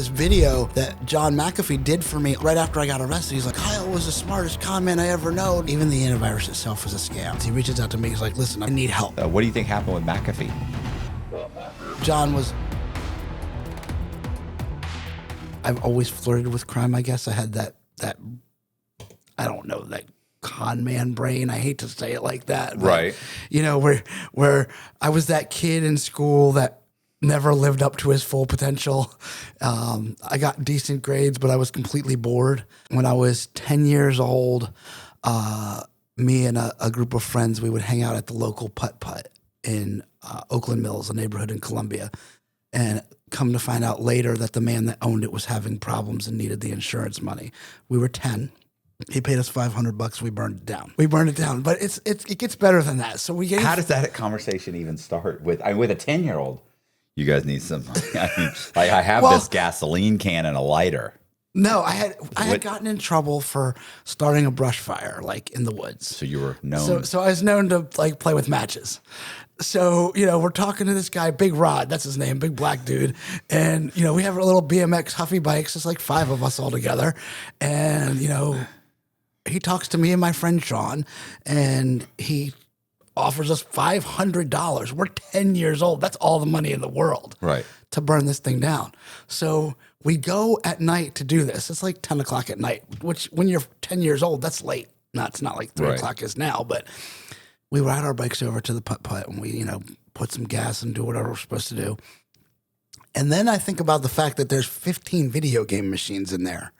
this video that John McAfee did for me right after I got arrested. He's like, Kyle was the smartest con man I ever known. Even the antivirus itself was a scam. He reaches out to me. He's like, listen, I need help. What do you think happened with McAfee? John was... I've always flirted with crime, I guess. I had that I don't know, that con man brain. I hate to say it like that. But, right. You know, where I was that kid in school that never lived up to his full potential. I got decent grades, but I was completely bored. When I was 10 years old, me and a group of friends, we would hang out at the local putt-putt in Oakland Mills, a neighborhood in Columbia. And come to find out later that the man that owned it was having problems and needed the insurance money. We were 10. He paid us $500. We burned it down. But it gets better than that. So how does that conversation even start with a 10-year-old? You guys need some. I have this gasoline can and a lighter. No, I had gotten in trouble for starting a brush fire, like in the woods. So you were known. So I was known to like play with matches. So, you know, we're talking to this guy, Big Rod, that's his name, big black dude. And, you know, we have a little BMX Huffy bikes. It's like 5 of us all together. And, you know, he talks to me and my friend Sean, and he offers us $500. We're 10 years old. That's all the money in the world. Right. To burn this thing down. So we go at night to do this. It's like 10 o'clock at night, which when you're 10 years old, that's late. No, it's not like 3 o'clock is now, but we ride our bikes over to the putt-putt and we, you know, put some gas and do whatever we're supposed to do. And then I think about the fact that there's 15 video game machines in there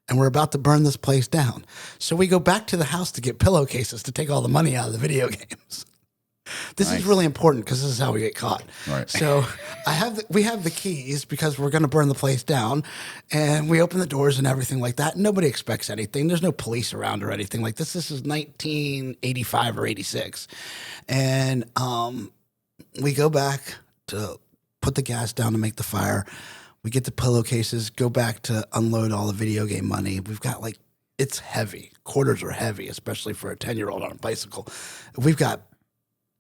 and we're about to burn this place down. So we go back to the house to get pillowcases to take all the money out of the video games. This is really important because this is how we get caught. Right. So we have the keys because we're going to burn the place down, and we open the doors and everything like that. Nobody expects anything. There's no police around or anything like this. This is 1985 or 86. And we go back to put the gas down to make the fire. We get the pillowcases, go back to unload all the video game money. We've got it's heavy. Quarters are heavy, especially for a 10-year-old on a bicycle. We've got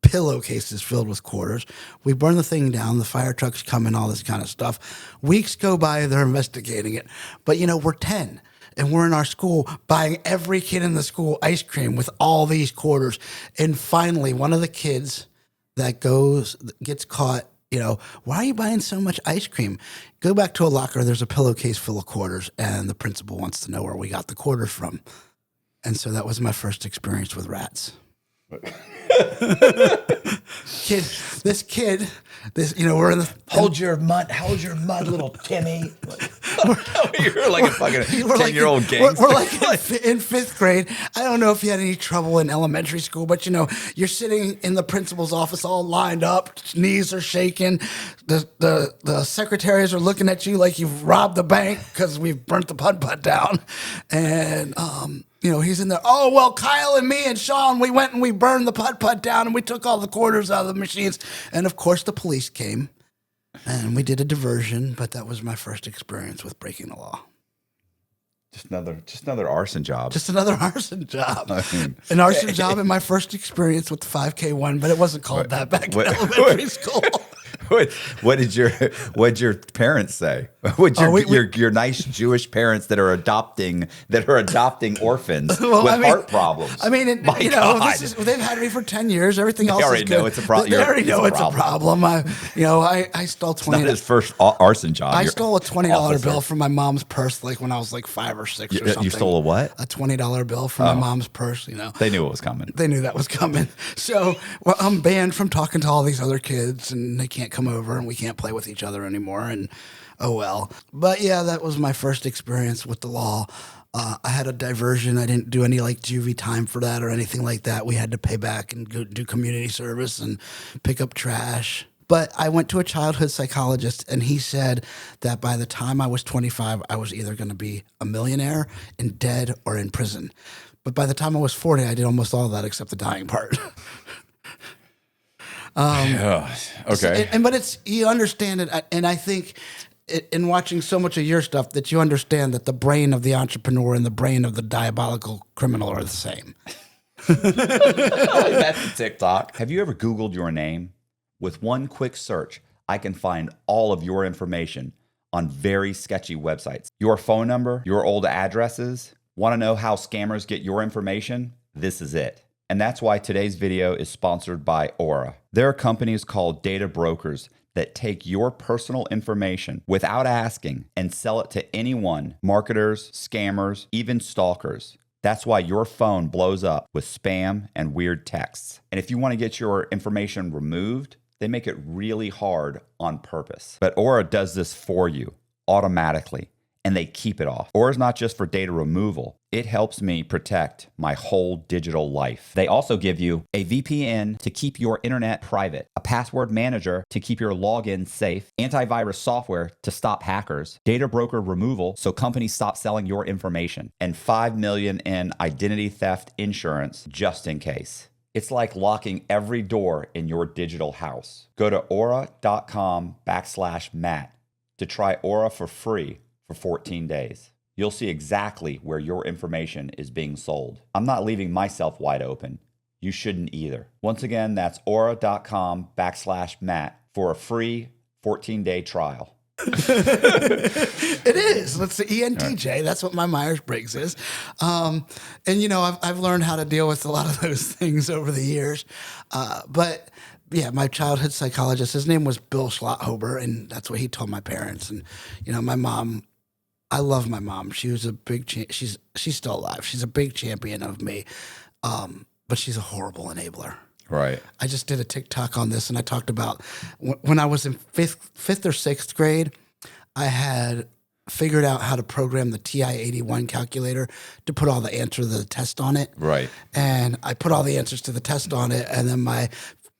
pillowcases filled with quarters. We burn the thing down. The fire trucks come and all this kind of stuff. Weeks go by. They're investigating it. But, you know, we're 10 and we're in our school buying every kid in the school ice cream with all these quarters. And finally, one of the kids that gets caught, you know, why are you buying so much ice cream? Go back to a locker. There's a pillowcase full of quarters. And the principal wants to know where we got the quarters from. And so that was my first experience with rats. This, you know, we're in the hold your mud, little Timmy. You're like a fucking 10-year-old gangster. We're like in 5th grade. I don't know if you had any trouble in elementary school, but you know, you're sitting in the principal's office all lined up, knees are shaking. The secretaries are looking at you like you've robbed the bank because we've burnt the putt-putt down, and you know, he's in there. Oh, well, Kyle and me and Sean, we went and we burned the putt-putt down and we took all the quarters out of the machines. And, of course, the police came and we did a diversion. But that was my first experience with breaking the law. Just another arson job. Just another arson job. I mean, an arson job in my first experience with the 5K one, but it wasn't called that back in elementary school. What did your parents say? Your nice Jewish parents that are adopting orphans with heart problems? I mean, you know, they've had me for 10 years. Everything else is good. Know it's a problem. They already know it's a problem. I stole 20. Not his first arson job. I stole a $20 bill from my mom's purse, like when I was like 5 or 6 or something. You stole a what? A $20 bill from my mom's purse. You know, they knew it was coming. They knew that was coming. So I'm banned from talking to all these other kids, and they can't come over, and we can't play with each other anymore. And oh well. But yeah, that was my first experience with the law. I had a diversion. I didn't do any like juvie time for that or anything like that. We had to pay back and go do community service and pick up trash. But I went to a childhood psychologist, and he said that by the time I was 25, I was either going to be a millionaire and dead or in prison. But by the time I was 40, I did almost all of that except the dying part. Okay. But you understand it, and I think in watching so much of your stuff that you understand that the brain of the entrepreneur and the brain of the diabolical criminal are the same. That's a TikTok. Have you ever Googled your name? With one quick search, I can find all of your information on very sketchy websites. Your phone number, your old addresses. Want to know how scammers get your information? This is it. And that's why today's video is sponsored by Aura. There are companies called data brokers that take your personal information without asking and sell it to anyone, marketers, scammers, even stalkers. That's why your phone blows up with spam and weird texts. And if you want to get your information removed, they make it really hard on purpose. But Aura does this for you automatically, and they keep it off. Aura is not just for data removal. It helps me protect my whole digital life. They also give you a VPN to keep your internet private, a password manager to keep your login safe, antivirus software to stop hackers, data broker removal so companies stop selling your information, and $5 million in identity theft insurance just in case. It's like locking every door in your digital house. Go to aura.com/Matt to try Aura for free for 14 days. You'll see exactly where your information is being sold. I'm not leaving myself wide open. You shouldn't either. Once again, that's aura.com/Matt for a free 14-day trial. It is. That's the ENTJ. Right. That's what my Myers-Briggs is. And, you know, I've learned how to deal with a lot of those things over the years. But, yeah, my childhood psychologist, his name was Bill Schlotthober, and that's what he told my parents. And, you know, my mom, I love my mom. She was a big, she's still alive. She's a big champion of me. But she's a horrible enabler. Right. I just did a TikTok on this, and I talked about when I was in fifth or sixth grade, I had figured out how to program the TI-81 calculator to put all the answers to the test on it. Right. And I put all the answers to the test on it, and then my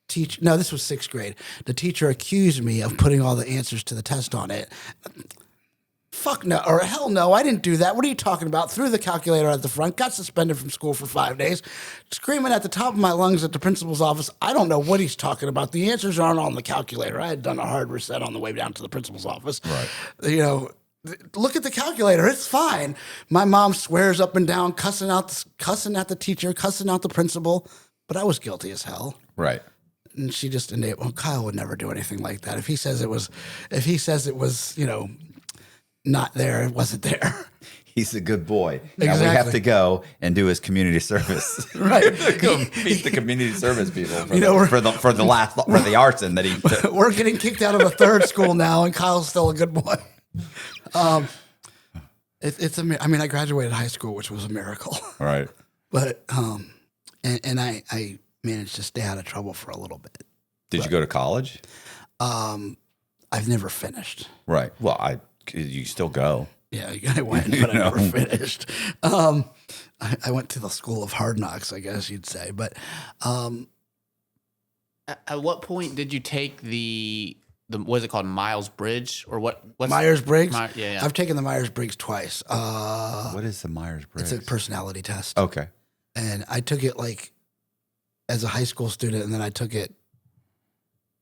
teacher, no, this was sixth grade. The teacher accused me of putting all the answers to the test on it. Fuck no, or hell no, I didn't do that. What are you talking about? Threw the calculator at the front, got suspended from school for 5 days, screaming at the top of my lungs at the principal's office. I don't know what he's talking about. The answers aren't on the calculator. I had done a hard reset on the way down to the principal's office. Right. You know, look at the calculator. It's fine. My mom swears up and down, cussing at the teacher, cussing out the principal, but I was guilty as hell. Right. And she just enabled. Well, Kyle would never do anything like that. If he says it was, you know, not there, it wasn't there. He's a good boy. Exactly. Now we have to go and do his community service. Right. Go meet the community service people for the arson that he took. We're getting kicked out of a third school now, and Kyle's still a good boy. It's I mean, I graduated high school, which was a miracle. Right. But and I managed to stay out of trouble for a little bit. Did you go to college? I've never finished. Right. Well, you still go. Yeah, I went, but I never finished. I went to the school of hard knocks, I guess you'd say. But at what point did you take the what is it called, Miles Bridge or what? Myers-Briggs? Yeah. I've taken the Myers-Briggs twice. What is the Myers-Briggs? It's a personality test. Okay. And I took it like as a high school student, and then I took it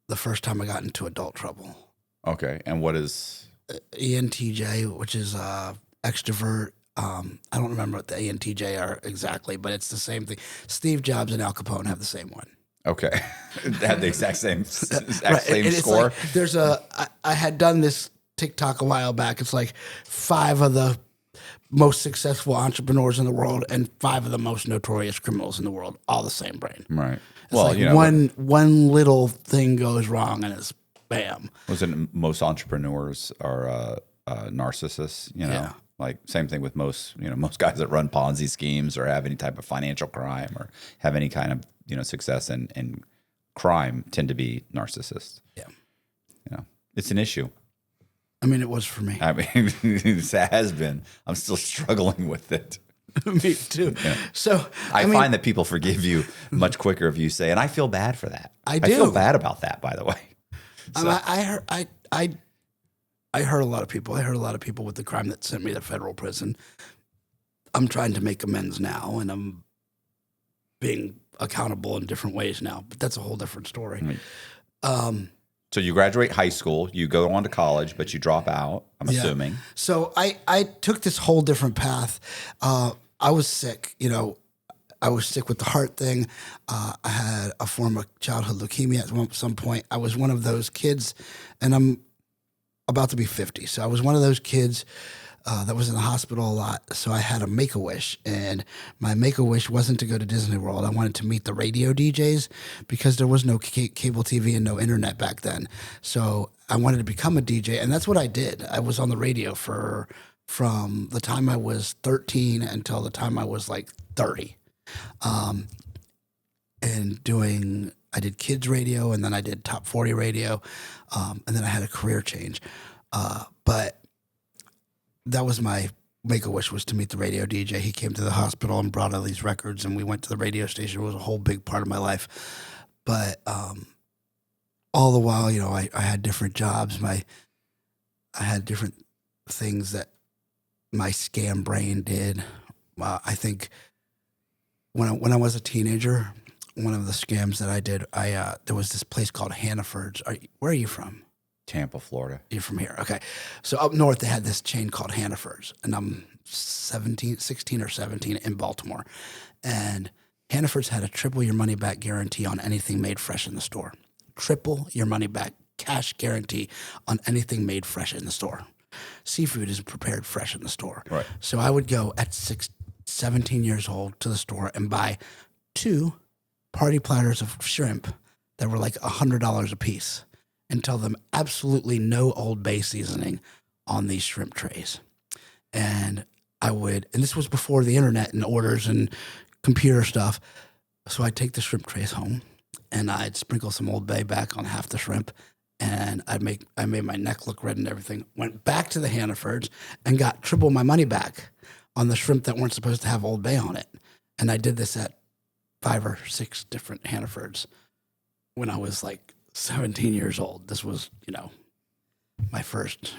the first time I got into adult trouble. Okay. And what is ENTJ, which is extrovert. I don't remember what the ENTJ are exactly, but it's the same thing. Steve Jobs and Al Capone have the same one. Okay. They had the exact same Right. score. Like, there's I had done this TikTok a while back. It's like 5 of the most successful entrepreneurs in the world and 5 of the most notorious criminals in the world, all the same brain. Right. It's well, like you know, one little thing goes wrong and it's bam. Wasn't most entrepreneurs are narcissists? You know, yeah. Like same thing with most guys that run Ponzi schemes or have any type of financial crime or have any kind of success in crime tend to be narcissists. Yeah, it's an issue. I mean, it was for me. I mean, it has been. I'm still struggling with it. Me too. Yeah. So I find that people forgive you much quicker if you say, and I feel bad for that. I do. I feel bad about that, by the way. So. I hurt a lot of people. I hurt a lot of people with the crime that sent me to federal prison. I'm trying to make amends now, and I'm being accountable in different ways now. But that's a whole different story. Mm-hmm. So you graduate high school, you go on to college, but you drop out, I'm assuming. So I took this whole different path. I was sick, I was sick with the heart thing. I had a form of childhood leukemia at some point. I was one of those kids, and I'm about to be 50. So I was one of those kids that was in the hospital a lot. So I had a Make-A-Wish, and my Make-A-Wish wasn't to go to Disney World. I wanted to meet the radio DJs because there was no cable TV and no internet back then. So I wanted to become a DJ, and that's what I did. I was on the radio from the time I was 13 until the time I was like 30. And I did kids radio, and then I did top 40 radio, and then I had a career change. But that was my Make-A-Wish, was to meet the radio DJ. He came to the hospital and brought all these records, and we went to the radio station. It was a whole big part of my life. But all the while, I had different jobs. I had different things that my scam brain did. I think when I was a teenager, one of the scams that I did, there was this place called Hannaford's. Where are you from? Tampa, Florida. You're from here. Okay. So up north, they had this chain called Hannaford's, and I'm 16 or 17 in Baltimore. And Hannaford's had a triple your money back guarantee on anything made fresh in the store. Triple your money back cash guarantee on anything made fresh in the store. Seafood is prepared fresh in the store. Right. So I would go at 17 years old to the store and buy 2 party platters of shrimp that were like $100 a piece, and tell them absolutely no Old Bay seasoning on these shrimp trays. And and this was before the internet and orders and computer stuff. So I'd take the shrimp trays home, and I'd sprinkle some Old Bay back on half the shrimp, and I made my neck look red and everything. Went back to the Hannaford's and got triple my money back on the shrimp that weren't supposed to have Old Bay on it. And I did this at 5 or 6 different Hannaford's when I was like 17 years old. This was, my first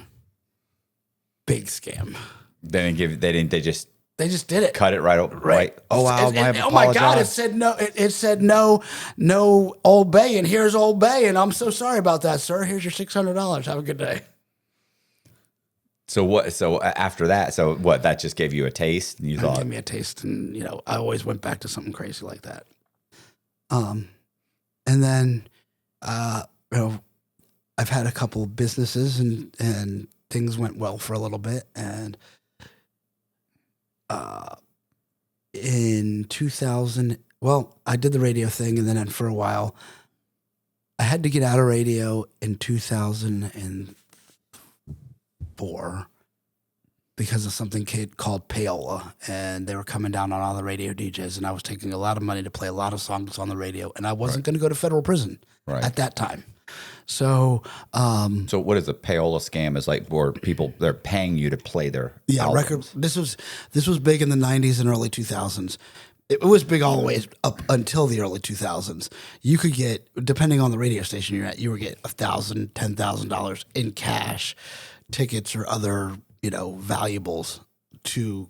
big scam. They just They just did it. cut it right. Oh wow, oh my God! It said no. It said no Old Bay, and here's Old Bay, and I'm so sorry about that, sir. Here's your $600. Have a good day. So what? So after that, that just gave you a taste, and you thought, gave me a taste, and I always went back to something crazy like that. And then, I've had a couple of businesses, and things went well for a little bit, and in 2000, I did the radio thing, and then for a while, I had to get out of radio in 2004 because of something called payola, and they were coming down on all the radio DJs, and I was taking a lot of money to play a lot of songs on the radio, and I wasn't going to go to federal prison at that time. So, so what is a payola scam? Is like where they're paying you to play their albums. This was big in the 90s and early 2000s. It was big all the way up until the early 2000s. You could get, depending on the radio station you're at, you would get $1,000, $10,000 in cash, tickets or other valuables to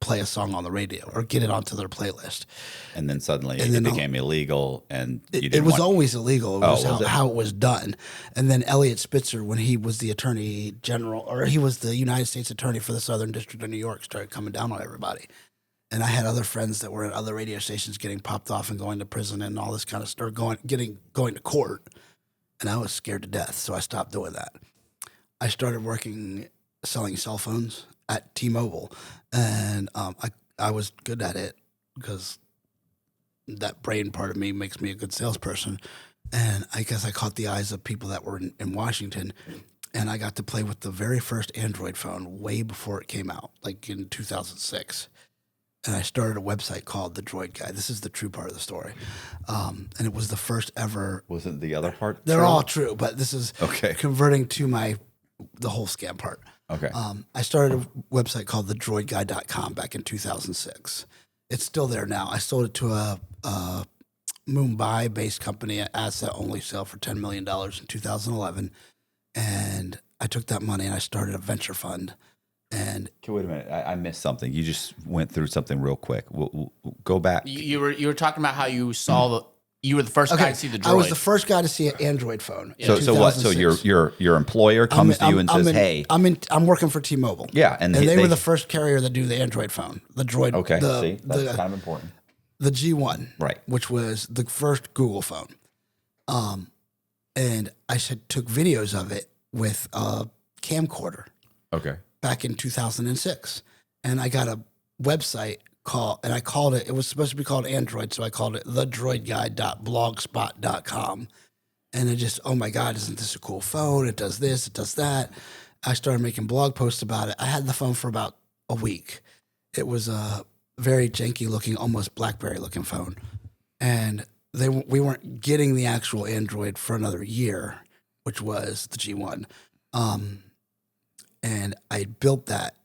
play a song on the radio or get it onto their playlist. And then suddenly it became illegal, and it was always illegal. It was how it was done. And then Elliot Spitzer, when he was the attorney general, or he was the United States attorney for the Southern District of New York, started coming down on everybody. And I had other friends that were at other radio stations getting popped off and going to prison and all this kind of stuff, going to court. And I was scared to death, so I stopped doing that. I started selling cell phones at T-Mobile, and I was good at it because that brain part of me makes me a good salesperson. And I guess I caught the eyes of people that were in Washington, and I got to play with the very first Android phone way before it came out, like in 2006. And I started a website called The Droid Guy. This is the true part of the story. And it was the first ever. Wasn't the other part They're all true, but this is converting to the whole scam part. Okay. I started a website called thedroidguy.com back in 2006. It's still there now. I sold it to a Mumbai-based company at asset-only sale for $10 million in 2011. And I took that money and I started a venture fund. And wait a minute, I missed something. You just went through something real quick. We'll go back. You were talking about how you saw you were the first guy to see the droid. I was the first guy to see an Android phone. So what? So your employer comes to you and says, "Hey, I'm working for T-Mobile." Yeah, and they were the first carrier that do the Android phone, the Droid. Okay, that's kind of important. The G1, right, which was the first Google phone. And I took videos of it with camcorder Okay. back in 2006. And I got a website and I called it, it was supposed to be called Android, so I called it thedroidguy.blogspot.com. And it just, oh my God, isn't this a cool phone? It does this, it does that. I started making blog posts about it. I had the phone for about a week. It was a very janky looking, almost BlackBerry looking phone. And we weren't getting the actual Android for another year, which was the G1. And I built that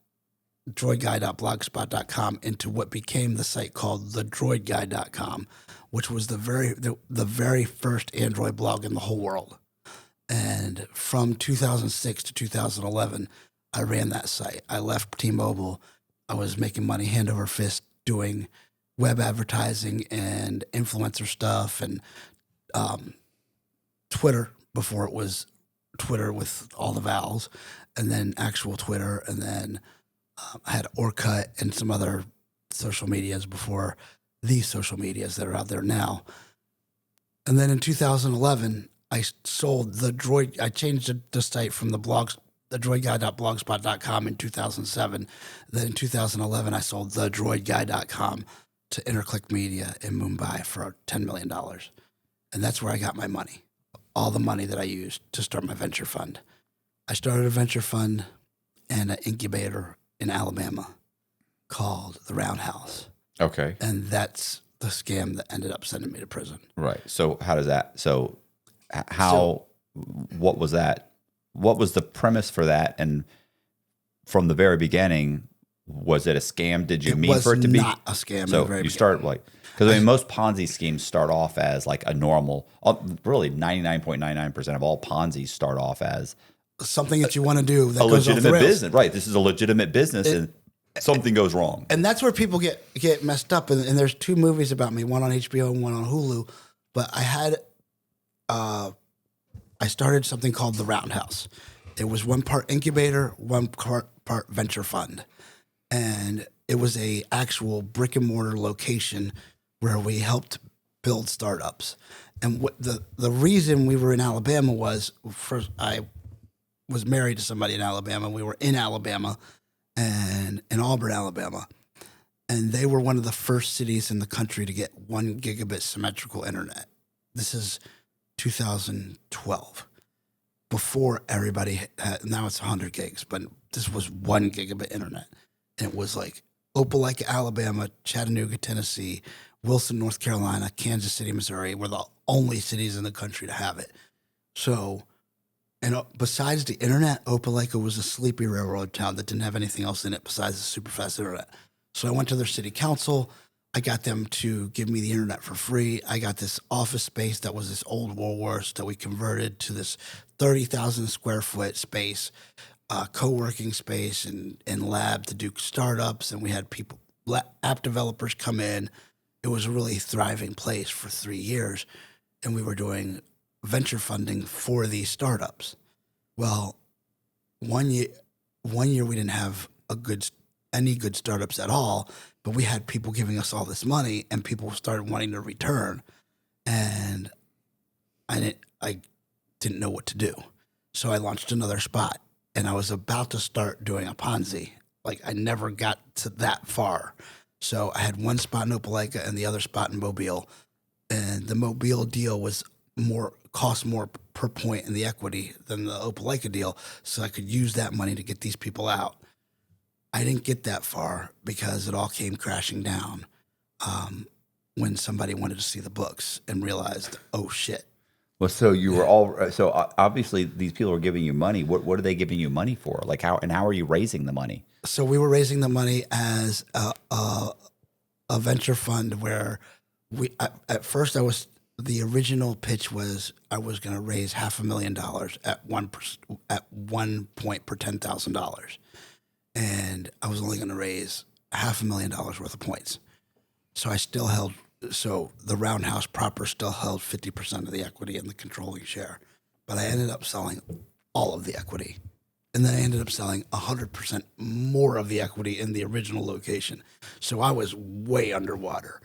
droidguy.blogspot.com into what became the site called thedroidguy.com, which was the very first Android blog in the whole world. And from 2006 to 2011, I ran that site. I left T-Mobile. I was making money hand over fist doing web advertising and influencer stuff and Twitter before it was Twitter with all the vowels, and then actual Twitter, and then I had Orkut and some other social medias before these social medias that are out there now. And then in 2011, I sold I changed the site from thedroidguy.blogspot.com in 2007. Then in 2011, I sold thedroidguy.com to Interclick Media in Mumbai for $10 million. And that's where I got my money, all the money that I used to start my venture fund. I started a venture fund and an incubator in Alabama called the Roundhouse. Okay. And that's the scam that ended up sending me to prison. Right. So how does that, what was that? What was the premise for that? And from the very beginning, was it a scam? Did you mean for it to be? It was not a scam. So you start because I mean, most Ponzi schemes start off as like a normal, really 99.99% of all Ponzi's start off as something that you want to do that a goes legitimate off the rails. business. Right. This is a legitimate business and something goes wrong. And that's where people get messed up. And there's two movies about me, one on HBO and one on Hulu. But I had, I started something called the Roundhouse. It was one part incubator, one part venture fund. And it was a actual brick and mortar location where we helped build startups. And what the reason we were in Alabama was, first, I was married to somebody in Alabama. We were in Alabama and in Auburn, Alabama. And they were one of the first cities in the country to get 1 gigabit symmetrical internet. This is 2012. Before everybody had, now it's 100 gigs, but this was 1 gigabit internet. And it was like Opelika, Alabama, Chattanooga, Tennessee, Wilson, North Carolina, Kansas City, Missouri were the only cities in the country to have it. So, and besides the internet, Opelika was a sleepy railroad town that didn't have anything else in it besides the super fast internet. So I went to their city council. I got them to give me the internet for free. I got this office space that was this old Woolworths that we converted to this 30,000 square foot space, co-working space and lab to do startups. And we had people, app developers come in. It was a really thriving place for 3 years. And we were doing venture funding for these startups. Well, one year we didn't have any good startups at all, but we had people giving us all this money and people started wanting to return. And I didn't know what to do. So I launched another spot and I was about to start doing a Ponzi. Like I never got to that far. So I had one spot in Opelika and the other spot in Mobile. And the Mobile deal was cost more per point in the equity than the Opelika deal. So I could use that money to get these people out. I didn't get that far because it all came crashing down when somebody wanted to see the books and realized, oh shit. Well, so you were obviously these people are giving you money. What are they giving you money for? Like how are you raising the money? So we were raising the money as a venture fund where at first the original pitch was I was going to raise $500,000 at 1 point per $10,000. And I was only going to raise $500,000 worth of points. So so the Roundhouse proper still held 50% of the equity in the controlling share. But I ended up selling all of the equity. And then I ended up selling 100% more of the equity in the original location. So I was way underwater.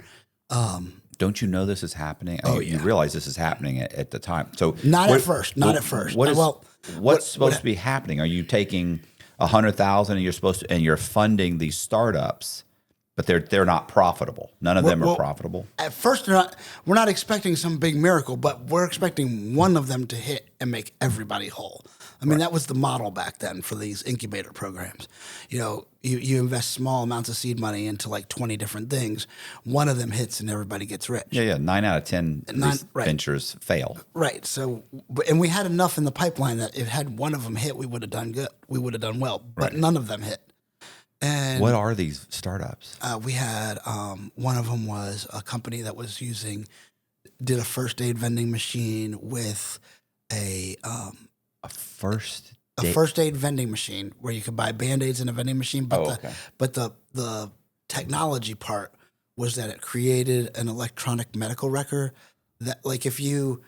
Don't you know this is happening? You realize this is happening at the time. So Not at first. What what's supposed to be happening? Are you taking 100,000 and you're funding these startups, but they're not profitable? None of them are profitable. At first, we're not expecting some big miracle, but we're expecting one of them to hit and make everybody whole. I mean, that was the model back then for these incubator programs. You know, you invest small amounts of seed money into like 20 different things. One of them hits and everybody gets rich. Yeah. 9 out of 10 ventures fail. Right. So, and we had enough in the pipeline that if had one of them hit, we would have done good. We would have done well, but none of them hit. And what are these startups? We had one of them was a company that was did a first aid vending machine with a first aid vending machine where you could buy Band-Aids in a vending machine. But the technology part was that it created an electronic medical record that, like, if you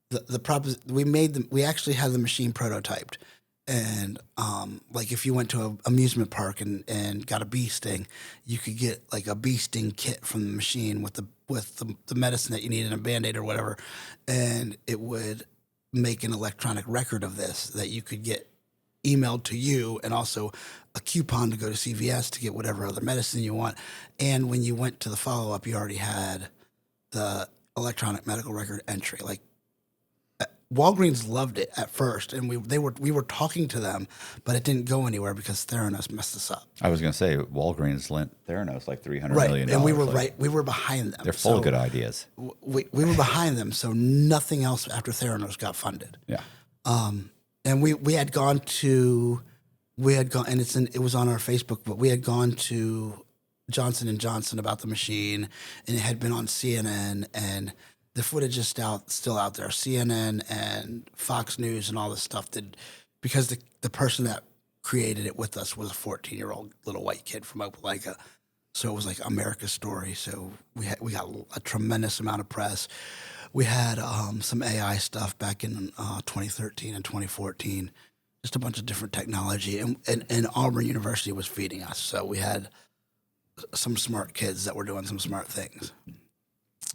we actually had the machine prototyped. And like if you went to an amusement park and got a bee sting, you could get like a bee sting kit from the machine with the medicine that you need in a Band-Aid or whatever, and it would make an electronic record of this that you could get emailed to you, and also a coupon to go to CVS to get whatever other medicine you want. And when you went to the follow-up, you already had the electronic medical record entry. Like, Walgreens loved it at first, and we were talking to them, but it didn't go anywhere because Theranos messed us up. I was going to say Walgreens lent Theranos like $300 million. And we were we were behind them. They're full of good ideas. We were behind them, so nothing else after Theranos got funded. Yeah. And we had gone, and it was on our Facebook, but we had gone to Johnson & Johnson about the machine, and it had been on CNN, and the footage is still out there. CNN and Fox News and all this stuff because the person that created it with us was a 14-year-old little white kid from Opelika. So it was like America's story. So we got a tremendous amount of press. We had some AI stuff back in 2013 and 2014, just a bunch of different technology. And Auburn University was feeding us. So we had some smart kids that were doing some smart things.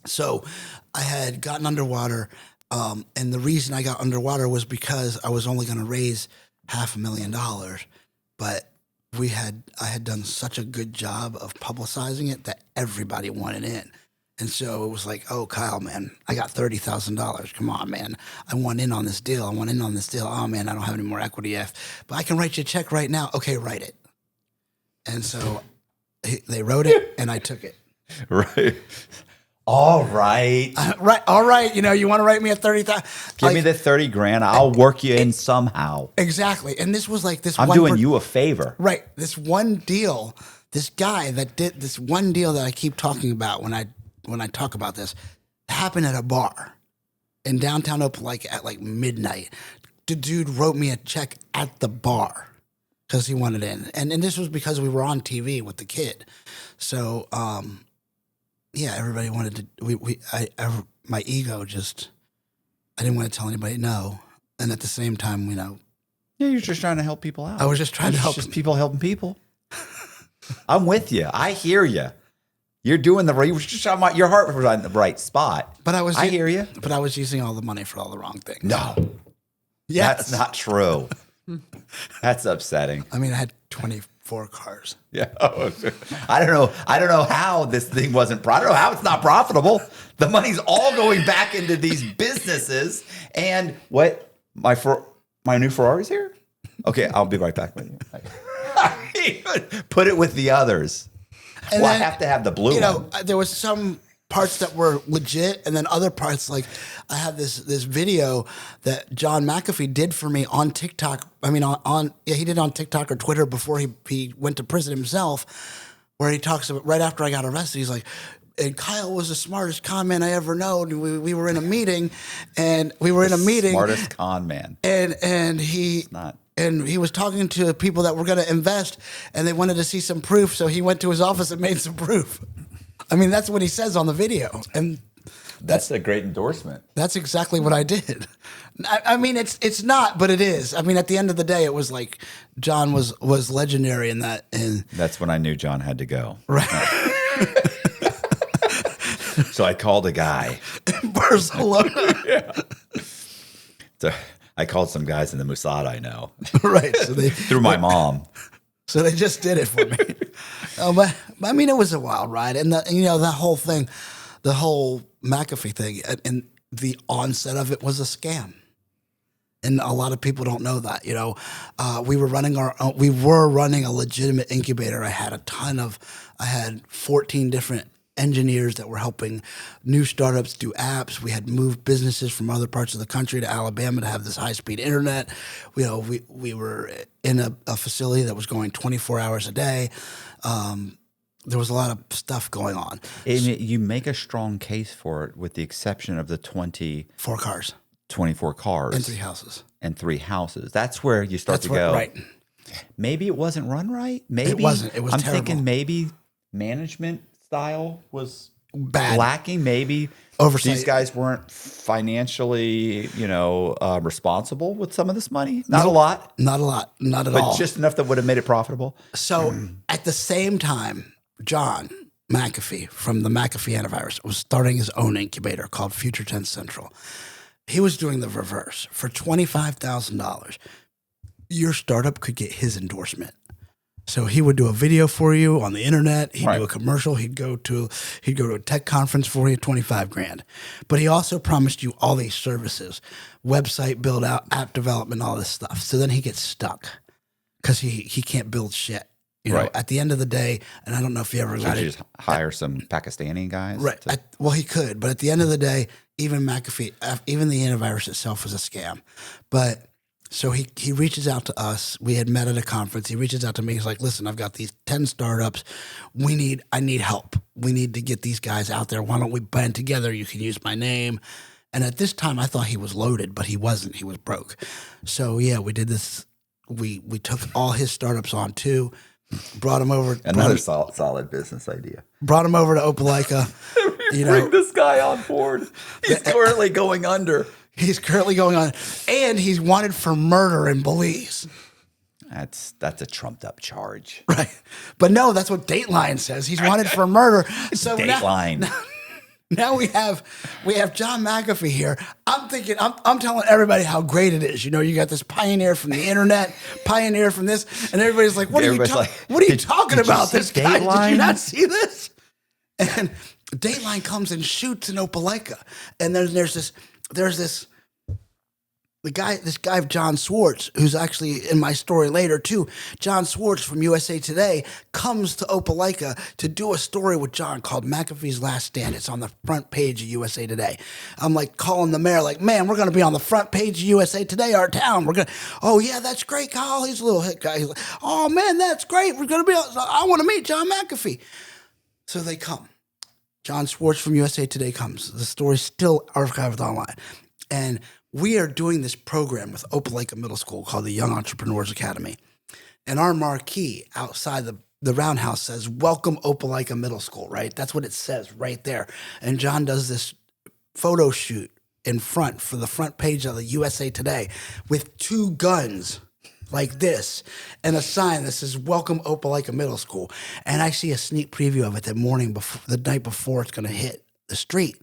So I had gotten underwater, and the reason I got underwater was because I was only going to raise $500,000, but I had done such a good job of publicizing it that everybody wanted in. And so it was like, oh, Kyle, man, I got $30,000. Come on, man. I want in on this deal. Oh, man, I don't have any more equity left, but I can write you a check right now. Okay, write it. And so they wrote it, and I took it. Right. All right. All right. You know, you want to write me a 30,000? Give me the 30 grand. I'll work you in somehow. Exactly. And this was like this. I'm doing you a favor. Right. This one deal. This guy that did this one deal that I keep talking about when I talk about this happened at a bar in downtown Opelika at like midnight. The dude wrote me a check at the bar because he wanted in, and this was because we were on TV with the kid. So. Yeah, everybody wanted to. My ego just, I didn't want to tell anybody no, and at the same time, you know. Yeah, you're just trying to help people out. I was just trying to help. Just people helping people. I'm with you. I hear you. You're doing your heart was on the right spot. But I hear you. But I was using all the money for all the wrong things. No, yes. That's not true. That's upsetting. I mean, I had 24 cars. Yeah. I don't know how this thing wasn't. I don't know how it's not profitable. The money's all going back into these businesses. And what my new Ferrari's here? Okay, I'll be right back with you. Put it with the others. And well, then, I have to have the blue one. There was some parts that were legit, and then other parts, like I have this video that John McAfee did for me on TikTok. I mean, he did on TikTok or Twitter before he went to prison himself, where he talks about right after I got arrested. He's like, and Kyle was the smartest con man I ever known. We were in a meeting, Smartest con man. And he was talking to people that were going to invest, and they wanted to see some proof. So he went to his office and made some proof. I mean, that's what he says on the video, and that's a great endorsement. That's exactly what I did. I mean, it's not, but it is. I mean, at the end of the day, it was like John was legendary in that. And that's when I knew John had to go. Right. So I called a guy in Barcelona. Yeah. So I called some guys in the Mossad I know. Right. So they Through my mom. So they just did it for me. But I mean, it was a wild ride, and that whole thing, the whole McAfee thing, and the onset of it was a scam. And a lot of people don't know that. We were running a legitimate incubator. I had 14 different engineers that were helping new startups do apps. We had moved businesses from other parts of the country to Alabama to have this high-speed internet. We were in a facility that was going 24 hours a day. There was a lot of stuff going on. And you make a strong case for it, with the exception of the 4 cars. 24 cars. And 3 houses. And 3 houses. That's where you start to go. Right. Maybe it wasn't run right. Maybe it wasn't. It was terrible. I'm thinking maybe management style was bad, lacking. Maybe oversight. These guys weren't financially, responsible with some of this money. Not a lot. Not at all. But just enough that would have made it profitable. So at the same time, John McAfee from the McAfee Antivirus was starting his own incubator called Future Tense Central. He was doing the reverse. For $25,000, your startup could get his endorsement. So he would do a video for you on the internet. He'd do a commercial. He'd go to a tech conference for you, $25,000. But he also promised you all these services, website build out, app development, all this stuff. So then he gets stuck because he can't build shit. At the end of the day, and I don't know if you ever got it. Just hire some Pakistani guys. Right. Well, he could, but at the end of the day, even McAfee, even the antivirus itself was a scam. But so he reaches out to us. We had met at a conference. He reaches out to me. He's like, listen, I've got these 10 startups. I need help. We need to get these guys out there. Why don't we band together? You can use my name. And at this time, I thought he was loaded, but he wasn't. He was broke. So yeah, we did this. We took all his startups on too. Brought him over. Another solid business idea. Brought him over to Opelika. Bring this guy on board. He's currently going under. He's currently going on, and he's wanted for murder in Belize. That's a trumped up charge, right? But no, that's what Dateline says. He's wanted for murder. So Dateline. Now we have John McAfee here. I'm thinking, I'm telling everybody how great it is. You got this pioneer from the internet, pioneer from this, and everybody's like, what are you talking about? This guy? Did you not see this? And Dateline comes and shoots in Opelika, and there's this guy John Swartz, who's actually in my story later too. John Swartz from USA Today comes to Opelika to do a story with John called McAfee's Last Stand. It's on the front page of USA Today. I'm like calling the mayor, like, man, we're going to be on the front page of USA Today, our town. Oh yeah, that's great, Kyle. He's a little hit guy. He's like, oh man, that's great. We're going to be, I want to meet John McAfee. So they come. John Swartz from USA Today comes. The story's still archived online. And we are doing this program with Opelika Middle School called the Young Entrepreneurs Academy. And our marquee outside the roundhouse says, welcome Opelika Middle School, right? That's what it says right there. And John does this photo shoot in front for the front page of the USA Today with 2 guns like this and a sign that says, welcome Opelika Middle School. And I see a sneak preview of it the night before it's going to hit the street.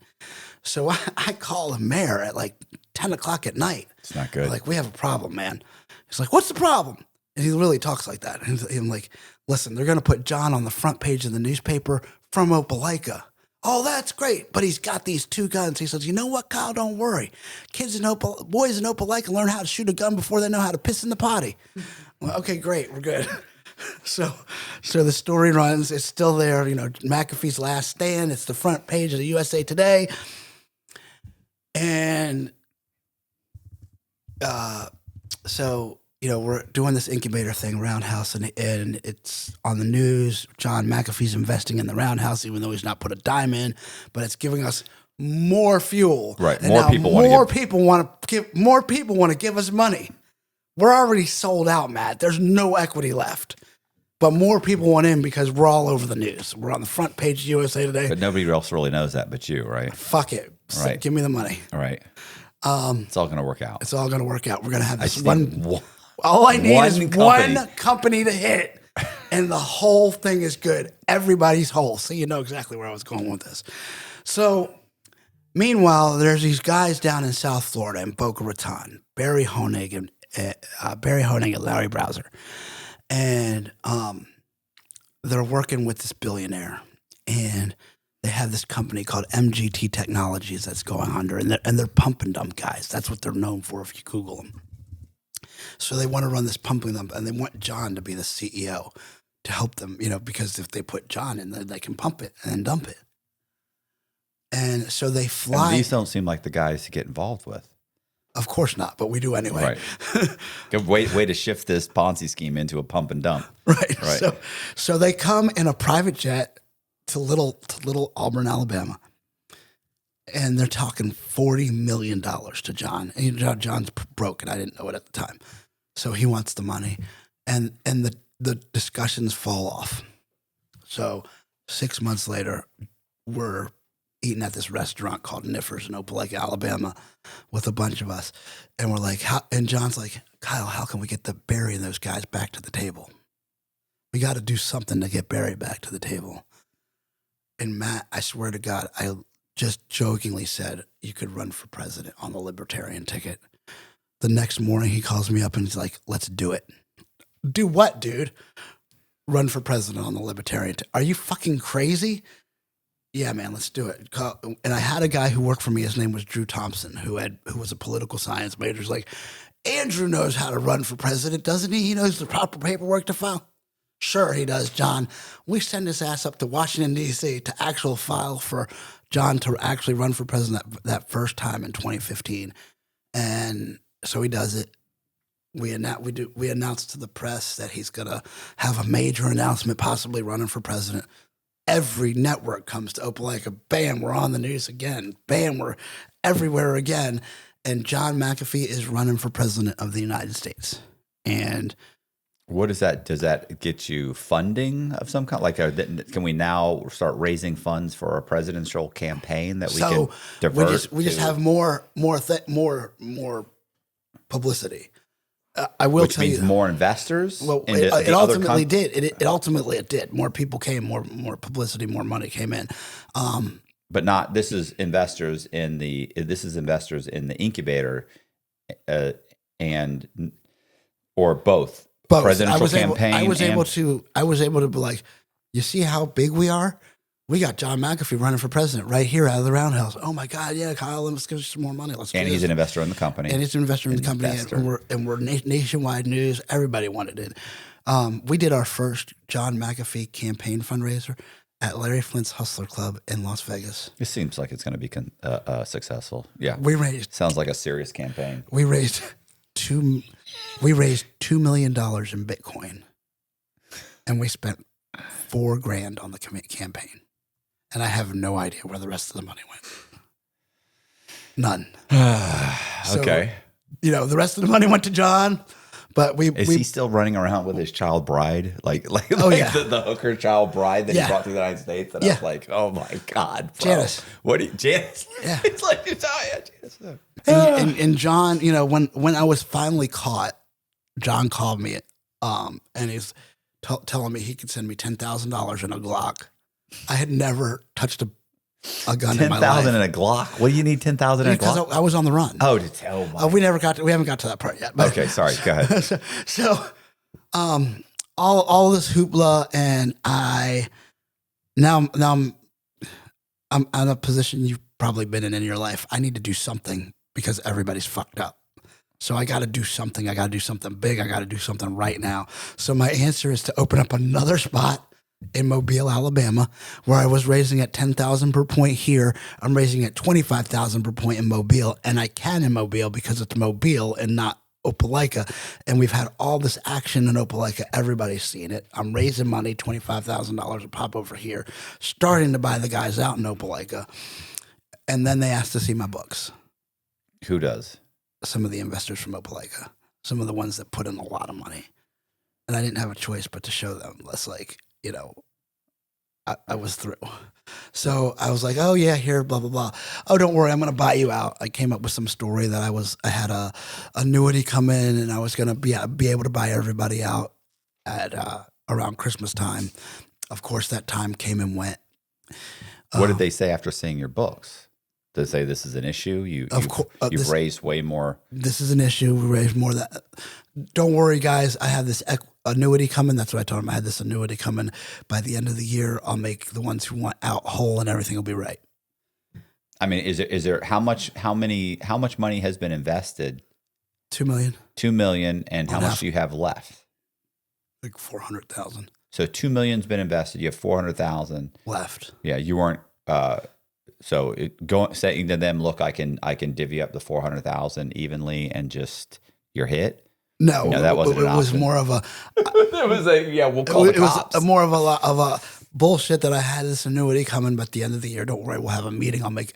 So I call the mayor at like 10 o'clock at night. It's not good. Like, we have a problem, man. He's like, what's the problem? And he really talks like that. And I'm like, listen, they're going to put John on the front page of the newspaper from Opelika. Oh, that's great. But he's got these 2 guns. He says, you know what, Kyle, don't worry. Boys in Opelika learn how to shoot a gun before they know how to piss in the potty. Well, okay, great. We're good. So the story runs. It's still there. McAfee's Last Stand. It's the front page of the USA Today. And so we're doing this incubator thing, Roundhouse, and it's on the news. John McAfee's investing in the Roundhouse, even though he's not put a dime in, but it's giving us more fuel. Right, and more people want to give us money. We're already sold out, Matt. There's no equity left. But more people want in because we're all over the news. We're on the front page of USA Today. But nobody else really knows that but you, right? Fuck it. Right. Give me the money. All right. It's all going to work out. It's all going to work out. We're going to have this one. All I need is one company to hit, and the whole thing is good. Everybody's whole. So you know exactly where I was going with this. So Meanwhile, there's these guys down in South Florida in Boca Raton, Barry Honig and Larry Browser, and they're working with this billionaire, and they have this company called MGT Technologies that's going under, and they're pump and dump guys. That's what they're known for if you Google them. So they want to run this pump and dump, and they want John to be the CEO to help them, because if they put John in there, they can pump it and dump it. And so they fly. And these don't seem like the guys to get involved with. Of course not, but we do anyway. Right. Good way to shift this Ponzi scheme into a pump and dump. Right. So they come in a private jet to little Auburn, Alabama, and they're talking $40 million to John. And John's broke, and I didn't know it at the time. So he wants the money, and the discussions fall off. So 6 months later, we're eating at this restaurant called Niffers in Opelika, Alabama, with a bunch of us, and we're like, and John's like, Kyle, how can we get Barry and those guys back to the table? We got to do something to get Barry back to the table. And Matt, I swear to God, I just jokingly said you could run for president on the Libertarian ticket. The next morning, he calls me up and he's like, let's do it. Do what, dude? Run for president on the Libertarian ticket. Are you fucking crazy? Yeah, man, let's do it. And I had a guy who worked for me. His name was Drew Thompson, who was a political science major. He's like, Andrew knows how to run for president, doesn't he? He knows the proper paperwork to file. Sure, he does, John. We send his ass up to Washington, D.C. to actual file for John to actually run for president that first time in 2015. And so he does it. We announced to the press that he's going to have a major announcement, possibly running for president. Every network comes to Opelika. Bam, we're on the news again. Bam, we're everywhere again. And John McAfee is running for president of the United States. And what is that? Does that get you funding of some kind? Like, can we now start raising funds for a presidential campaign that we can divert? We just have more publicity. I will Which tell means you, more investors. Well, it ultimately did. It did. More people came, more publicity, more money came in. But not. This is investors in the incubator, or both. Presidential campaign. I was able to be like, you see how big we are? We got John McAfee running for president right here out of the roundhouse. Oh my God, yeah, Kyle, let's give us some more money. And he's an investor in the company. And he's an investor in the company, and we're nationwide news. Everybody wanted it. We did our first John McAfee campaign fundraiser at Larry Flint's Hustler Club in Las Vegas. It seems like it's going to be successful. Yeah, sounds like a serious campaign. We raised $2 million in Bitcoin, and we spent $4,000 on the campaign. And I have no idea where the rest of the money went. None. Okay. The rest of the money went to John, but Is he still running around with his child bride? The hooker child bride that he brought to the United States? And I was like, oh my God, bro. Janice. Janice? Yeah. It's like, Janice. And John, when I was finally caught, John called me and he's telling me he could send me $10,000 in a Glock. I had never touched a gun in my life. 10,000 in a Glock? What do you need 10,000 in a Glock? Because I was on the run. Oh, to tell me. We haven't got to that part yet. But, okay, sorry. Go ahead. so all this hoopla, and I'm in a position you've probably been in your life. I need to do something because everybody's fucked up. So I got to do something. I got to do something big. I got to do something right now. So my answer is to open up another spot in Mobile, Alabama, where I was raising at 10,000 per point here. I'm raising at 25,000 per point in Mobile, and I can in Mobile because it's Mobile and not Opelika. And we've had all this action in Opelika. Everybody's seen it. I'm raising money, $25,000 a pop over here, starting to buy the guys out in Opelika. And then they asked to see my books. Who does? Some of the investors from Opelika, some of the ones that put in a lot of money. And I didn't have a choice but to show them. Less like, I was through. So I was like, oh yeah, here, blah, blah, blah. Oh, don't worry, I'm going to buy you out. I came up with some story that I had a annuity come in and I was going to be able to buy everybody out at around Christmas time. Of course, that time came and went. What did they say after seeing your books? to say this is an issue? You've this, raised way more. This is an issue. We raised more that. Don't worry, guys. I have this annuity coming. That's what I told him. I had this annuity coming. By the end of the year, I'll make the ones who want out whole, and everything will be right. I mean, is there how much money has been invested? $2 million. $2 million, and how much do you have left? Like 400,000 So $2 million's been invested. You have 400,000 left. Yeah, you weren't. So saying to them, look, I can divvy up the 400,000 evenly, and just you're hit. No, that wasn't. It was more of a. It was we'll call the cops. It was more of a bullshit that I had this annuity coming, but at the end of the year, don't worry, we'll have a meeting. I'll make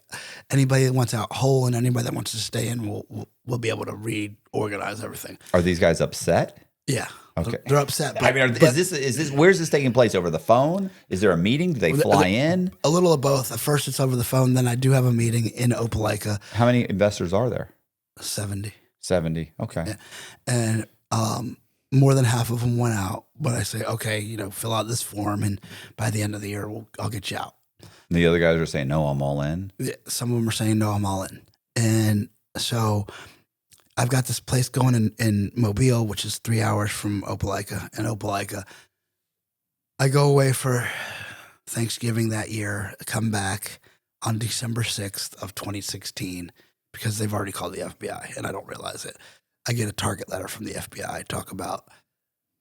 anybody that wants out whole, and anybody that wants to stay in, we'll be able to reorganize everything. Are these guys upset? Yeah. Okay. They're upset. I mean, is this where's this taking place? Over the phone? Is there a meeting? Do they fly in? A little of both. At first, it's over the phone. Then I do have a meeting in Opelika. How many investors are there? 70. 70. Okay. Yeah. And more than half of them went out. But I say, okay, fill out this form, and by the end of the year, I'll get you out. And the other guys are saying, no, I'm all in. Yeah, some of them are saying, no, I'm all in. And so I've got this place going in Mobile, which is 3 hours from Opelika. And Opelika, I go away for Thanksgiving that year, come back on December 6th of 2016, because they've already called the FBI, and I don't realize it. I get a target letter from the FBI, talk about,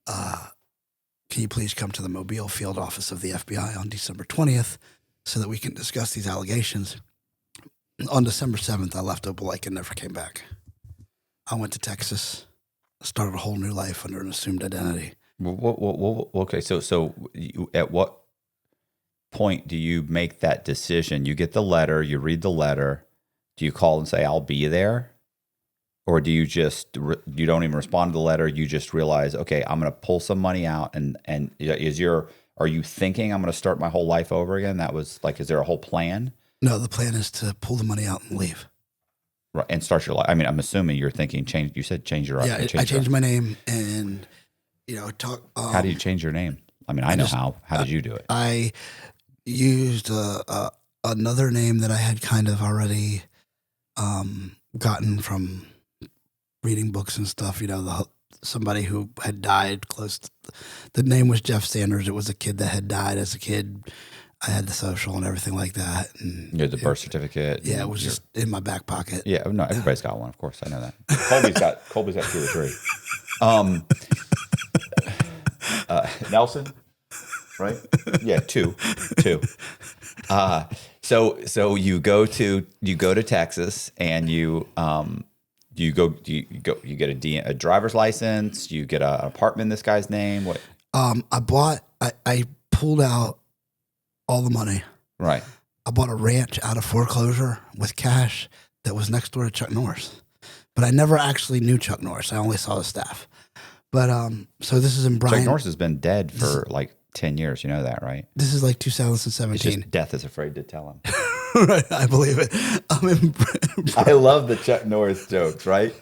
can you please come to the Mobile field office of the FBI on December 20th so that we can discuss these allegations. On December 7th, I left Opelika and never came back. I went to Texas, started a whole new life under an assumed identity. Okay, so at what point do you make that decision? You get the letter, you read the letter. Do you call and say, I'll be there? Or do you just, you don't even respond to the letter, you just realize, okay, I'm going to pull some money out, and are you thinking I'm going to start my whole life over again? That was like, is there a whole plan? No, the plan is to pull the money out and leave. Right, and start your life. I mean, I'm assuming you're thinking you said change your life. Yeah, I changed my name and, talk. How do you change your name? I mean, I know how. How did you do it? I used another name that I had kind of already gotten from reading books and stuff. Somebody who had died close to, the name was Jeff Sanders. It was a kid that had died as a kid. I had the social and everything like that. And you had the birth certificate. Yeah, it was just in my back pocket. Yeah, no, everybody's got one, of course. I know that. Colby's got 2 or 3. Nelson, right? Yeah, 2. So you go to Texas, and you get a driver's license, you get an apartment in this guy's name. What? I pulled out all the money. Right. I bought a ranch out of foreclosure with cash that was next door to Chuck Norris. But I never actually knew Chuck Norris. I only saw the staff. But so this is in Bryan. Chuck Norris has been dead for like 10 years. You know that, right? This is like 2017. It's just death is afraid to tell him. Right, I believe it. I love the Chuck Norris jokes, right?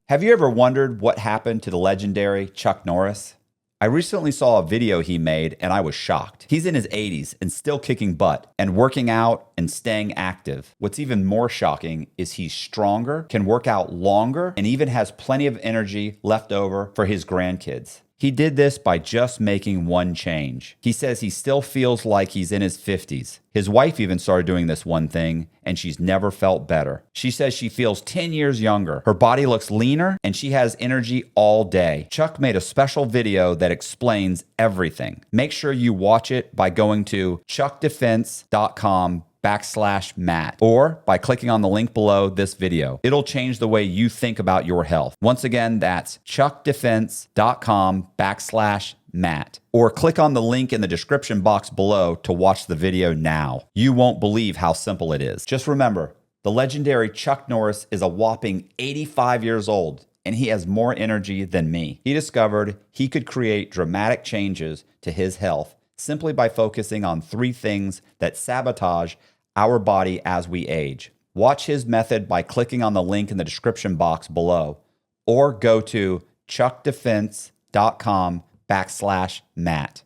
Have you ever wondered what happened to the legendary Chuck Norris? I recently saw a video he made, and I was shocked. He's in his 80s and still kicking butt and working out and staying active. What's even more shocking is he's stronger, can work out longer, and even has plenty of energy left over for his grandkids. He did this by just making one change. He says he still feels like he's in his 50s. His wife even started doing this one thing, and she's never felt better. She says she feels 10 years younger. Her body looks leaner, and she has energy all day. Chuck made a special video that explains everything. Make sure you watch it by going to chuckdefense.com/Matt or by clicking on the link below this video. It'll change the way you think about your health. Once again, that's chuckdefense.com/Matt or click on the link in the description box below to watch the video now. You won't believe how simple it is. Just remember, the legendary Chuck Norris is a whopping 85 years old, and he has more energy than me. He discovered he could create dramatic changes to his health simply by focusing on 3 things that sabotage our body as we age. Watch his method by clicking on the link in the description box below or go to chuckdefense.com/Matt.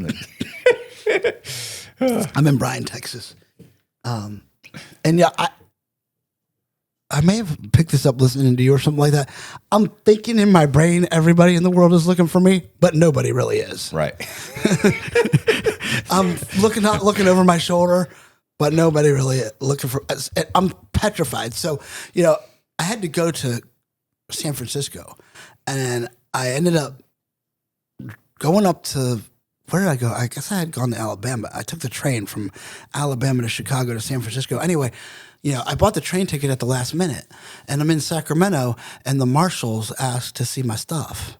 I'm in Bryan, Texas. And yeah, I may have picked this up listening to you or something like that. I'm thinking in my brain, everybody in the world is looking for me, but nobody really is. Right. I'm looking over my shoulder, but nobody really looking for. I'm petrified. So, I had to go to San Francisco, and I ended up going up to, where did I go? I guess I had gone to Alabama. I took the train from Alabama to Chicago to San Francisco. Anyway, I bought the train ticket at the last minute, and I'm in Sacramento, and the marshals asked to see my stuff,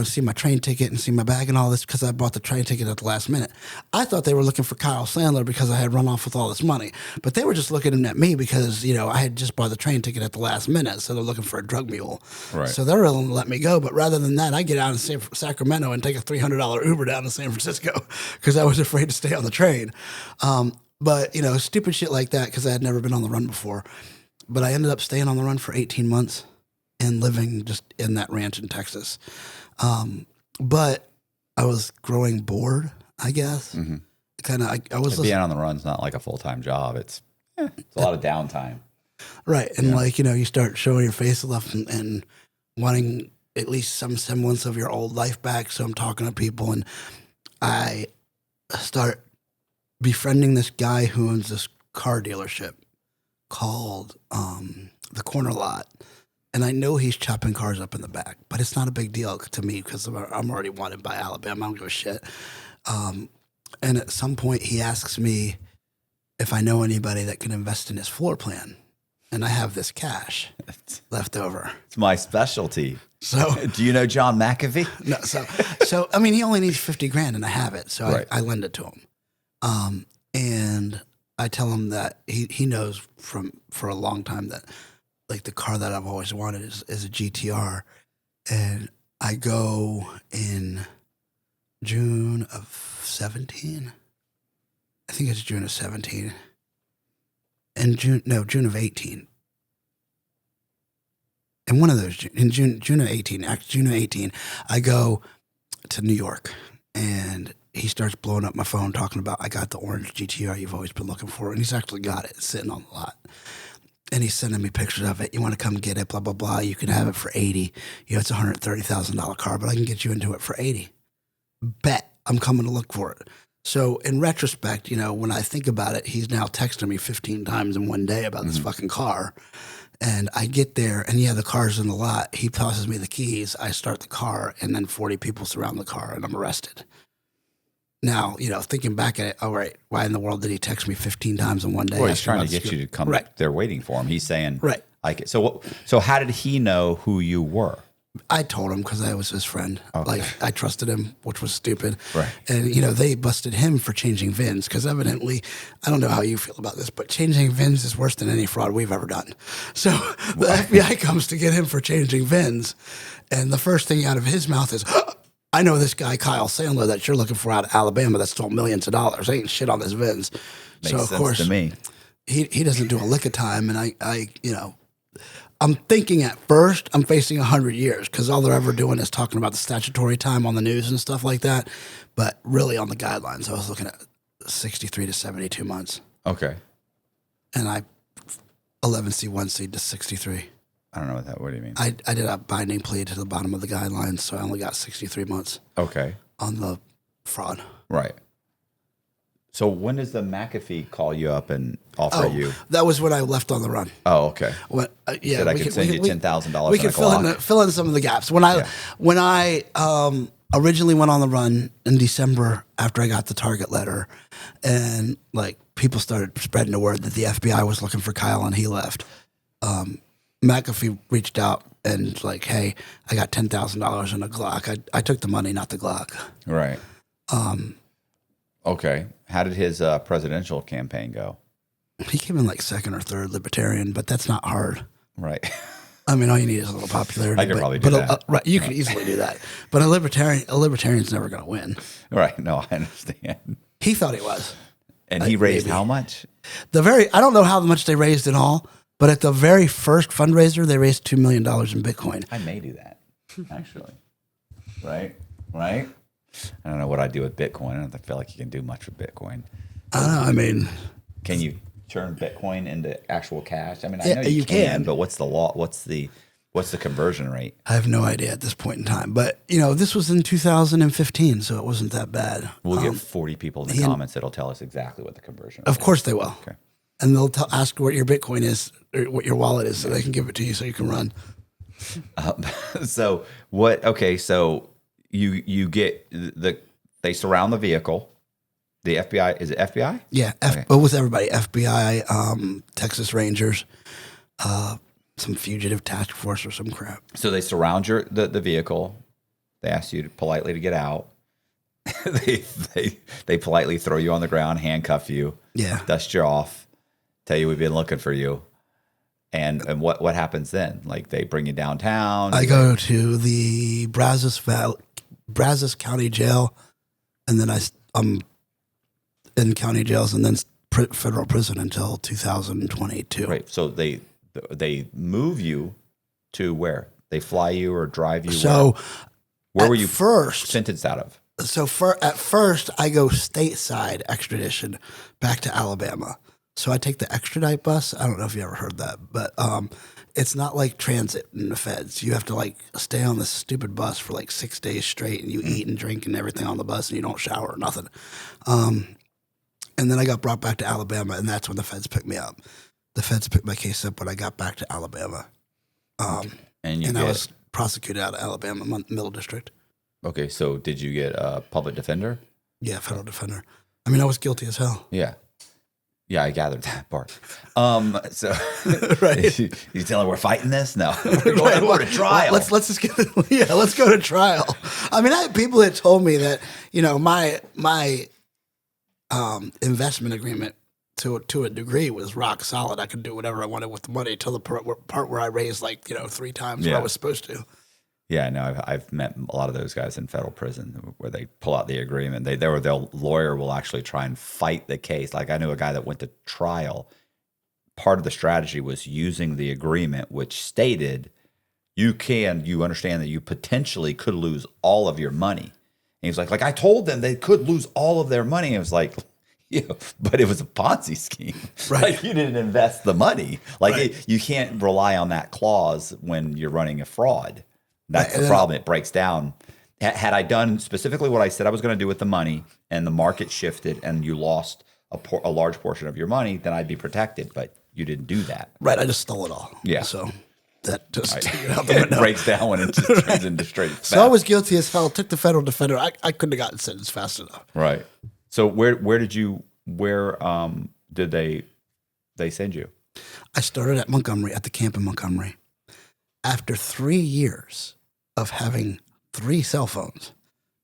see my train ticket and see my bag and all this, because I bought the train ticket at the last minute. I thought they were looking for Kyle Sandler because I had run off with all this money, but they were just looking at me because, I had just bought the train ticket at the last minute, so they're looking for a drug mule. Right. So they're willing to let me go, but rather than that, I get out in Sacramento and take a $300 Uber down to San Francisco because I was afraid to stay on the train. But, stupid shit like that, because I had never been on the run before. But I ended up staying on the run for 18 months and living just in that ranch in Texas. But I was growing bored, I guess. Mm-hmm. I was being on the run's not like a full-time job. It's a lot of downtime. Right. And you start showing your face enough and wanting at least some semblance of your old life back. So I'm talking to people, and I start befriending this guy who owns this car dealership called the Corner Lot. And I know he's chopping cars up in the back, but it's not a big deal to me because I'm already wanted by Alabama. I don't give a shit. And at some point, he asks me if I know anybody that can invest in his floor plan. And I have this cash left over. It's my specialty. So, do you know John McAfee? No. So I mean, he only needs $50,000, and I have it. So right. I lend it to him. And I tell him that he knows for a long time that, like, the car that I've always wanted is a GTR. And I go in June of 17. I think it's June of 17. And June of 18. And one of those, in June of 18, I go to New York, and he starts blowing up my phone talking about, I got the orange GTR you've always been looking for. And he's actually got it. It's sitting on the lot. And he's sending me pictures of it. You want to come get it, blah, blah, blah. You can have it for $80,000. It's a $130,000 car, but I can get you into it for $80,000. Bet I'm coming to look for it. So in retrospect, when I think about it, he's now texting me 15 times in one day about this fucking car. And I get there, and the car's in the lot. He tosses me the keys. I start the car, and then 40 people surround the car, and I'm arrested. Now, thinking back at it, all right, why in the world did he text me 15 times in one day? Well, he's trying to get you to come. Right. They're waiting for him. He's saying, right. So how did he know who you were? I told him because I was his friend. Okay. Like, I trusted him, which was stupid. Right. And, they busted him for changing VINs because evidently, I don't know how you feel about this, but changing VINs is worse than any fraud we've ever done. So the FBI comes to get him for changing VINs. And the first thing out of his mouth is, I know this guy, Kyle Sandler, that you're looking for out of Alabama that stole millions of dollars. Ain't shit on his VINs. Makes sense of course, to me. He doesn't do a lick of time. And I'm thinking at first I'm facing 100 years because all they're ever doing is talking about the statutory time on the news and stuff like that. But really on the guidelines, I was looking at 63 to 72 months. Okay. And I 11C1C to 63. I don't know what do you mean? I did a binding plea to the bottom of the guidelines, so I only got 63 months. Okay. On the fraud. Right. So when does the McAfee call you up and offer you? That was when I left on the run. Oh, okay. When, yeah, I could send you $10,000. We could fill in some of the gaps. When I originally went on the run in December after I got the target letter, and like people started spreading the word that the FBI was looking for Kyle and he left. McAfee reached out and was like, "Hey, I got $10,000 in a Glock." I took the money, not the Glock. Right. Okay. How did his presidential campaign go? He came in like second or third Libertarian, but that's not hard. Right. I mean, all you need is a little popularity. I could probably do that. Right, you could easily do that. But a libertarian's never going to win. Right. No, I understand. He thought he was. And he raised how much? I don't know how much they raised in all, but at the very first fundraiser, they raised $2 million in Bitcoin. I may do that, actually. Right? I don't know what I do with Bitcoin. I don't feel like you can do much with Bitcoin. I don't know. I mean, can you turn Bitcoin into actual cash? I mean, I Yeah, know you you can. but what's the law? What's the conversion rate? I have no idea at this point in time. But, this was in 2015, so it wasn't that bad. We'll get 40 people in the comments that'll tell us exactly what the conversion rate Of course they will. Okay. And they'll ask what your Bitcoin is, or what your wallet is, so they can give it to you so you can run. So what? Okay, so you get they surround the vehicle. The FBI, is it FBI? Yeah, Okay. But with everybody, FBI, Texas Rangers, some fugitive task force or some crap. So they surround the vehicle. They ask you politely to get out. they politely throw you on the ground, handcuff you, dust you off, tell you we've been looking for you. And what happens then? Like they bring you downtown. I go to the Brazos County Jail, and then I'm in county jails and then federal prison until 2022. Right. So they move you to where? They fly you or drive you? So where were you first sentenced out of? So at first I go stateside extradition back to Alabama. So I take the extradite bus. I don't know if you ever heard that, but it's not like transit in the feds. You have to like stay on this stupid bus for like 6 days straight, and you eat and drink and everything on the bus, and you don't shower or nothing. And then I got brought back to Alabama, and that's when the feds picked me up. The feds picked my case up when I got back to Alabama. And I was prosecuted out of Alabama Middle District. Okay, so did you get a public defender? Yeah, federal defender. I mean, I was guilty as hell. Yeah. Yeah, I gathered that part. So right. You telling we're fighting this? No. We're going to trial. Let's just let's go to trial. I mean, I had people that told me that, my investment agreement to a degree was rock solid. I could do whatever I wanted with the money till the part where I raised 3 times what I was supposed to. Yeah, no, I've met a lot of those guys in federal prison where they pull out the agreement. Their lawyer will actually try and fight the case. Like I knew a guy that went to trial. Part of the strategy was using the agreement, which stated you understand that you potentially could lose all of your money. And he was like I told them they could lose all of their money. And it was like, but it was a Ponzi scheme. Right. Like you didn't invest the money. You can't rely on that clause when you're running a fraud. That's the problem. It breaks down. Had I done specifically what I said I was going to do with the money and the market shifted and you lost a large portion of your money, then I'd be protected. But you didn't do that. Right. I just stole it all. Yeah. So that just it breaks down when it just turns into straight theft. So I was guilty as hell. Took the federal defender. I couldn't have gotten sentenced fast enough. Right. So where did they send you? I started at Montgomery, at the camp in Montgomery. After 3 years of having 3 cell phones,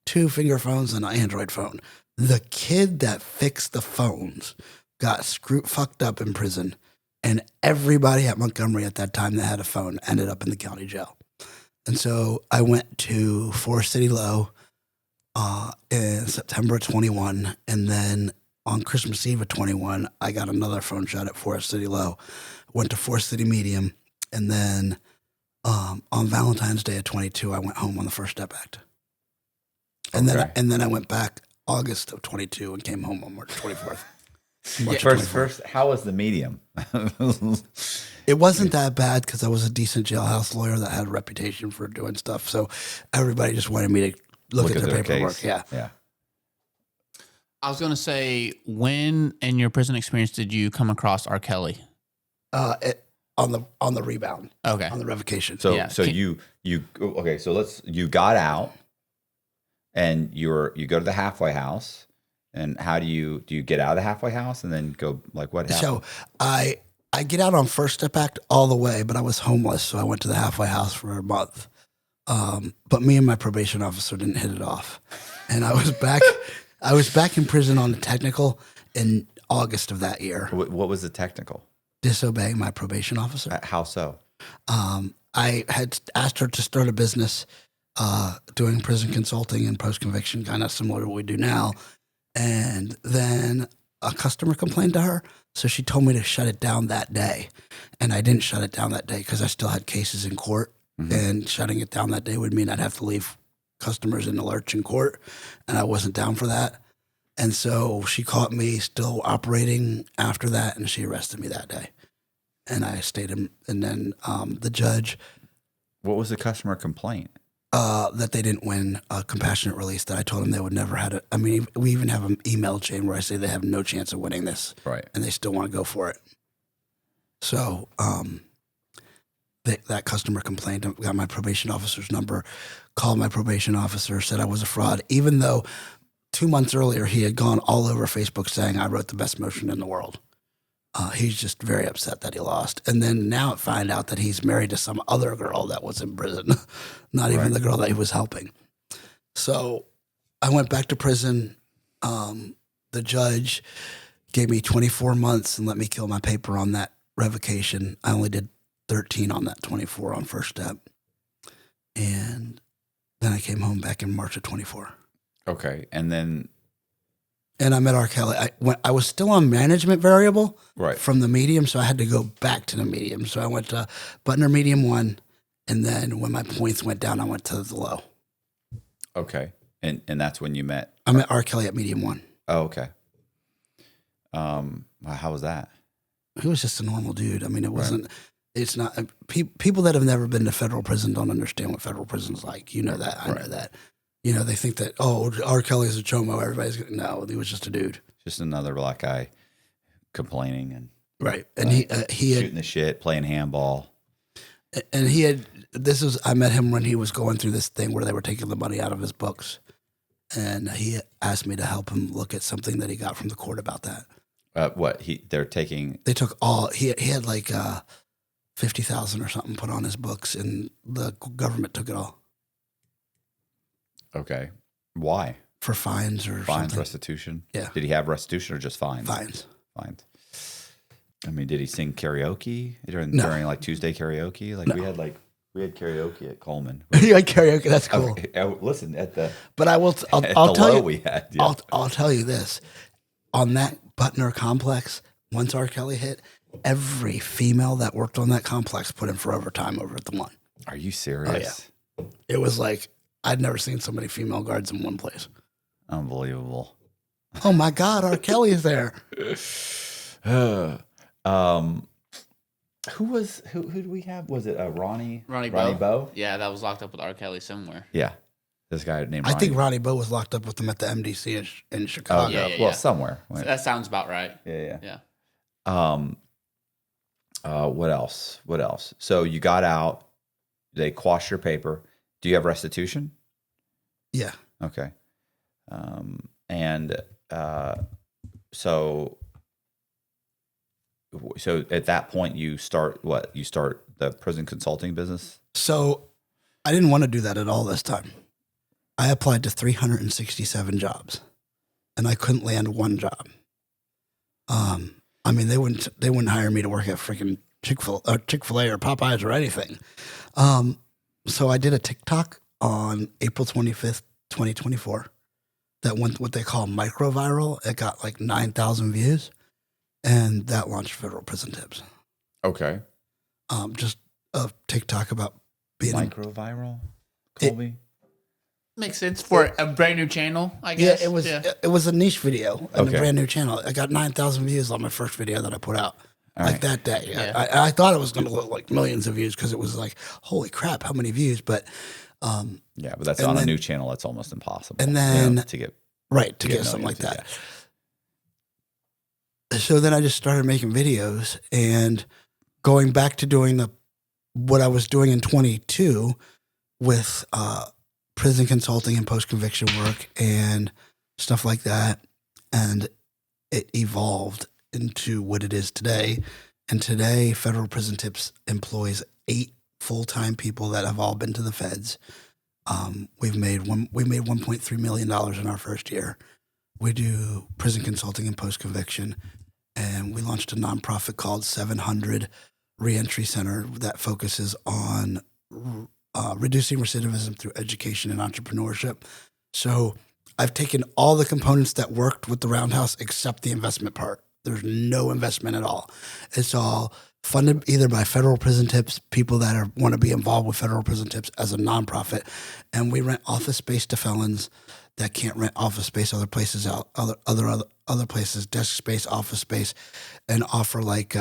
2 finger phones and an Android phone, the kid that fixed the phones got fucked up in prison, and everybody at Montgomery at that time that had a phone ended up in the county jail. And so I went to Forest City Low in September of 21, and then on Christmas Eve of 21, I got another phone shot at Forest City Low. Went to Forest City Medium, and then on Valentine's Day of 22, I went home on the First Step Act. And then I went back August of 22 and came home on March 24th. First, how was the medium? It wasn't that bad because I was a decent jailhouse lawyer that had a reputation for doing stuff. So everybody just wanted me to look at their paperwork. Case. Yeah. I was going to say, when in your prison experience did you come across R. Kelly? On the rebound. Okay. On the revocation. So you got out and you go to the halfway house, and how do you get out of the halfway house and then go, like, what happened? So I get out on First Step Act all the way, but I was homeless, so I went to the halfway house for a month. But me and my probation officer didn't hit it off, and I was back. I was back in prison on the technical in August of that year. What was the technical? Disobeying my probation officer. How so? I had asked her to start a business doing prison consulting and post-conviction, kind of similar to what we do now. And then a customer complained to her, so she told me to shut it down that day. And I didn't shut it down that day because I still had cases in court. Mm-hmm. And shutting it down that day would mean I'd have to leave customers in the lurch in court, and I wasn't down for that. And so she caught me still operating after that, and she arrested me that day. And I stayed in, and then the judge. What was the customer complaint? That they didn't win a compassionate release, that I told them they would never had it. I mean, we even have an email chain where I say they have no chance of winning this. Right. And they still want to go for it. So that customer complained, got my probation officer's number, called my probation officer, said I was a fraud, even though 2 months earlier he had gone all over Facebook saying I wrote the best motion in the world. He's just very upset that he lost. And then now find out that he's married to some other girl that was in prison, not even the girl that he was helping. So I went back to prison. The judge gave me 24 months and let me kill my paper on that revocation. I only did 13 on that 24 on first step. And then I came home back in March of 24. Okay. And I met R. Kelly. I was still on management variable from the medium, so I had to go back to the medium. So I went to Butner medium 1, and then when my points went down, I went to the low. Okay. And that's when you met? I met R. Kelly at medium 1. Oh, okay. How was that? He was just a normal dude. I mean, it wasn't, it's not, people that have never been to federal prison don't understand what federal prison's like. You know that. I know that. You know, they think that, R. Kelly's a chomo. Everybody's going to, no, he was just a dude. Just another black guy complaining and And he shooting the shit, playing handball. And I met him when he was going through this thing where they were taking the money out of his books. And he asked me to help him look at something that he got from the court about that. They took all, he had like 50,000 or something put on his books, and the government took it all. Okay. Why? For fines or something. Restitution? Yeah. Did he have restitution or just fines? Fines. I mean, did he sing karaoke during like Tuesday karaoke? Like we had karaoke at Coleman. You had karaoke. That's cool. Okay. Listen, but I will. I'll tell you. We had. Yeah. I'll tell you this. On that Butner complex, once R. Kelly hit, every female that worked on that complex put in for overtime over at the one. Are you serious? Oh, yeah. It was like I'd never seen so many female guards in one place. Unbelievable. Oh my God, R. Kelly is there. Who did we have? Was it Ronnie Bowe? Yeah, that was locked up with R. Kelly somewhere. Yeah. This guy named Ronnie. I think Ronnie Bowe was locked up with them at the MDC in Chicago. Oh, yeah. Well, somewhere. That sounds about right. Yeah. What else? So you got out. They quashed your paper. Do you have restitution? Yeah. Okay. So at that point you start what? You start the prison consulting business? So I didn't want to do that at all this time. I applied to 367 jobs and I couldn't land one job. I mean, they wouldn't hire me to work at freaking Chick-fil-A or Popeyes or anything. So I did a TikTok on April 25th, 2024 that went what they call micro viral. It got like 9,000 views, and that launched Federal Prison Tips. Okay. Just a TikTok about being micro viral. Colby. Makes sense for a brand new channel, I guess. Yeah, it was a niche video and a brand new channel. I got 9,000 views on my first video that I put out. That day. Yeah. I thought it was going to look like millions of views because it was like, holy crap, how many views? But but that's on a new channel. It's almost impossible. And then to get something like that. So then I just started making videos and going back to doing what I was doing in 22 with prison consulting and post-conviction work and stuff like that. And it evolved into what it is today. And today, Federal Prison Tips employs 8 full-time people that have all been to the feds. We made $1.3 million in our first year. We do prison consulting and post-conviction. And we launched a nonprofit called 700 Reentry Center that focuses on reducing recidivism through education and entrepreneurship. So I've taken all the components that worked with the Roundhouse except the investment part. There's no investment at all. It's all funded either by Federal Prison Tips, people that want to be involved with Federal Prison Tips as a nonprofit. And we rent office space to felons. that can't rent office space, other places out, other places, desk space, office space, and offer like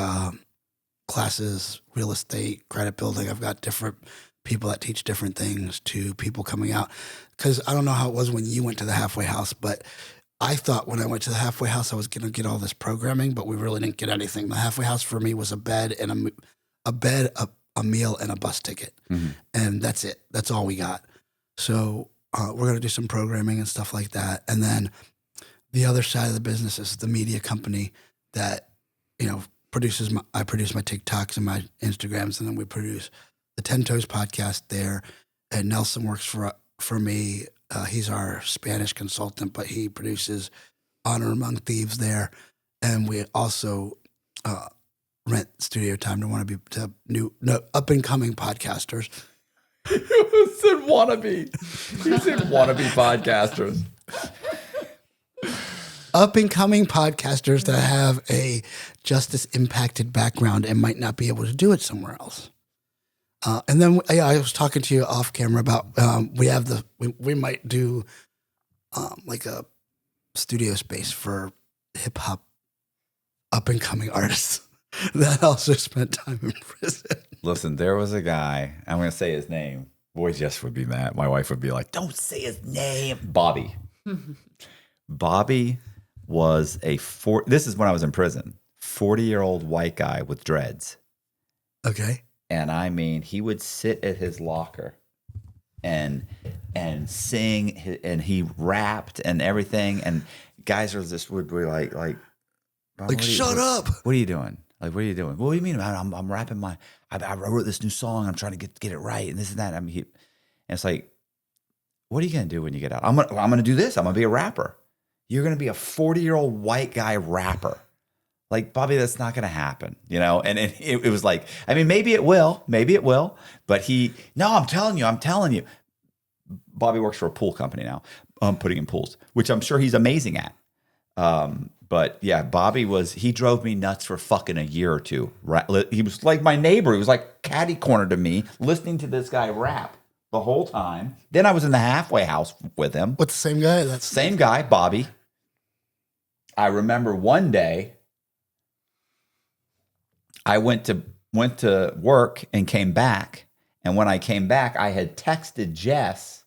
classes, real estate, credit building. I've got different people that teach different things to people coming out. Because I don't know how it was when you went to the halfway house, but I thought when I went to the halfway house I was going to get all this programming, but we really didn't get anything. The halfway house for me was a bed and a meal and a bus ticket, and that's it. That's all we got. So we're going to do some programming and stuff like that, and then the other side of the business is the media company that I produce my TikToks and my Instagrams, and then we produce the 10 Toes podcast there. And Nelson works for me. He's our Spanish consultant, but he produces Honor Among Thieves there. And we also rent studio time to new up and coming podcasters. You said wannabe. You said wannabe podcasters. Up and coming podcasters that have a justice impacted background and might not be able to do it somewhere else. And then I was talking to you off camera about we might do like a studio space for hip hop up and coming artists that also spent time in prison. Listen, there was a guy. I'm going to say his name. Boy, Jess would be mad. My wife would be like, "Don't say his name." Bobby. Bobby was this is when I was in prison. 40-year-old white guy with dreads. Okay. And I mean, he would sit at his locker and sing, and he rapped and everything. And guys would be like, shut up. What are you doing? Like, what are you doing? What do you mean? I'm rapping I wrote this new song. I'm trying to get it right, and this and that. I mean, and it's like, what are you gonna do when you get out? I'm gonna do this. I'm gonna be a rapper. You're gonna be a 40-year-old white guy rapper. Like, Bobby, that's not going to happen, And it was like, I mean, maybe it will, but I'm telling you. Bobby works for a pool company now, putting in pools, which I'm sure he's amazing at. But yeah, Bobby he drove me nuts for fucking a year or two. Right? He was like my neighbor. He was like catty corner to me, listening to this guy rap the whole time. Then I was in the halfway house with him. What's the same guy? That's same guy, Bobby. I remember one day, I went to work and came back. And when I came back, I had texted Jess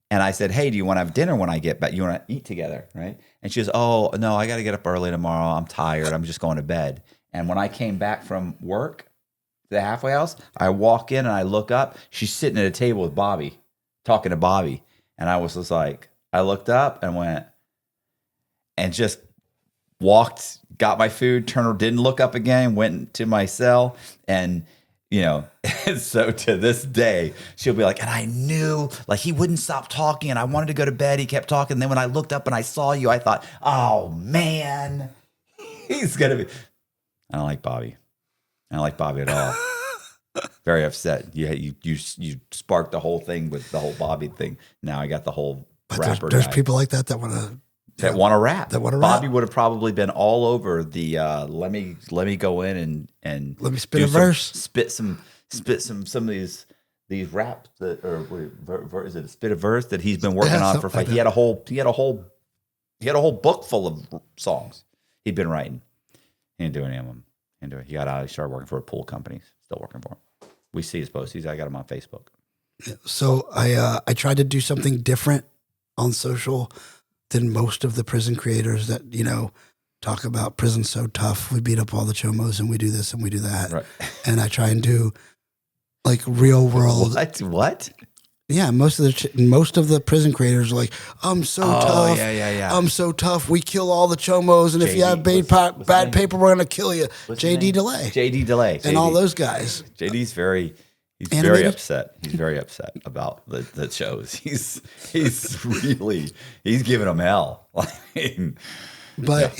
and I said, "Hey, do you want to have dinner when I get back? You want to eat together?" Right? And she goes, "Oh, no, I got to get up early tomorrow. I'm tired. I'm just going to bed." And when I came back from work to the halfway house, I walk in and I look up. She's sitting at a table with Bobby, talking to Bobby. And I was just like, I looked up and went and just walked, got my food, didn't look up again, went to my cell. And, and so to this day, she'll be like, and I knew, like, he wouldn't stop talking and I wanted to go to bed. He kept talking. And then when I looked up and I saw you, I thought, oh man, he's going to be. I don't like Bobby. I don't like Bobby at all. Very upset. You sparked the whole thing with the whole Bobby thing. Now I got the whole rapper there's guy. people like that want to. That want to rap. Bobby would have probably been all over the let me go in and let me spit a verse. Spit some of these raps is it a spit a verse that he's been working on for like he had a whole book full of songs he'd been writing. He didn't do any of them. He got out, he started working for a pool company, still working for him. We see his posts. I got him on Facebook. So I tried to do something different on social than most of the prison creators that, talk about prison so tough. We beat up all the chomos and we do this and we do that. Right. And I try and do like real world. What? Yeah. Most of the prison creators are like, I'm so tough. Yeah. I'm so tough. We kill all the chomos. And if you have bad paper, we're going to kill you. JD Delay. And all those guys. JD's very upset. He's very upset about the shows. He's giving them hell. But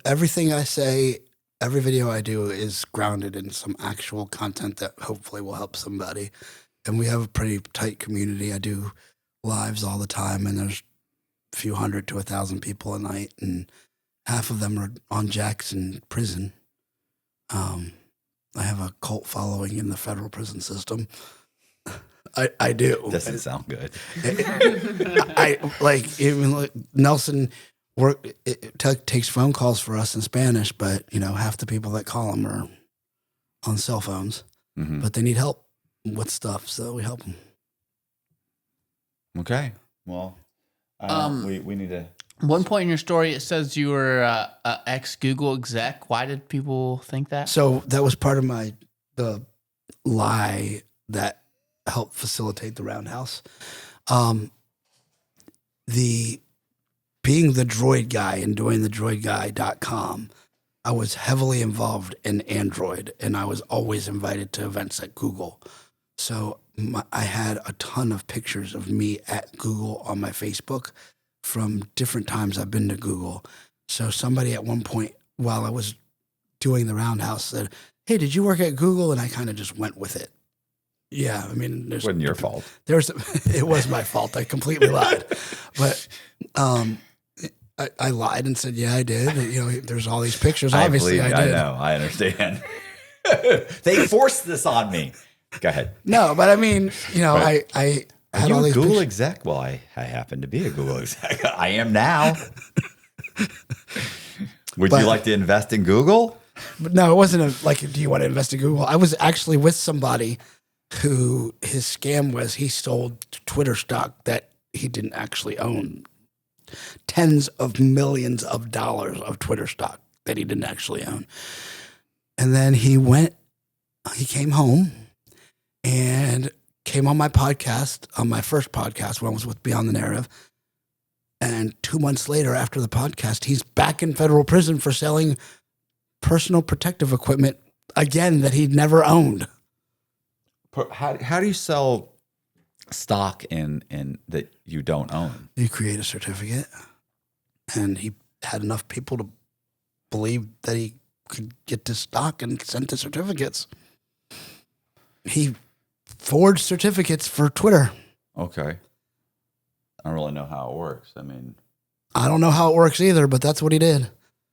everything I say, every video I do is grounded in some actual content that hopefully will help somebody. And we have a pretty tight community. I do lives all the time, and there's a few hundred to 1,000 people a night, and half of them are on Jackson prison. I have a cult following in the federal prison system. I do. Doesn't sound good. I like even like Nelson takes phone calls for us in Spanish, but half the people that call him are on cell phones, but they need help with stuff, so we help them. Okay. Well, we need to. One point in your story, it says you were a ex-Google exec. Why did people think that? So that was part of the lie that helped facilitate the Roundhouse. Being the droid guy and doing the droidguy.com, I was heavily involved in Android, and I was always invited to events at Google. So I had a ton of pictures of me at Google on my Facebook from different times I've been to Google. So somebody at one point while I was doing the Roundhouse said, "Hey, did you work at Google?" And I kind of just went with it. Yeah, I mean, it wasn't your fault. It was my fault. I completely lied, but I lied and said, "Yeah, I did." There's all these pictures. Obviously, I did. I know. I understand. They forced this on me. Go ahead. No, but I mean, right. I had all you these a Google pictures. exec? Well, I happen to be a Google exec. I am now. Would you like to invest in Google? But no, it wasn't do you want to invest in Google? I was actually with somebody who his scam was he sold Twitter stock that he didn't actually own. Tens of millions of dollars of Twitter stock that he didn't actually own. And then he came home and came on my podcast, on my first podcast when I was with Beyond the Narrative. And 2 months later, after the podcast, he's back in federal prison for selling personal protective equipment again that he'd never owned. How do you sell stock in that you don't own? You create a certificate, and he had enough people to believe that he could get this stock and send the certificates. He forged certificates for Twitter. Okay. I don't really know how it works. I mean, I don't know how it works either, but that's what he did.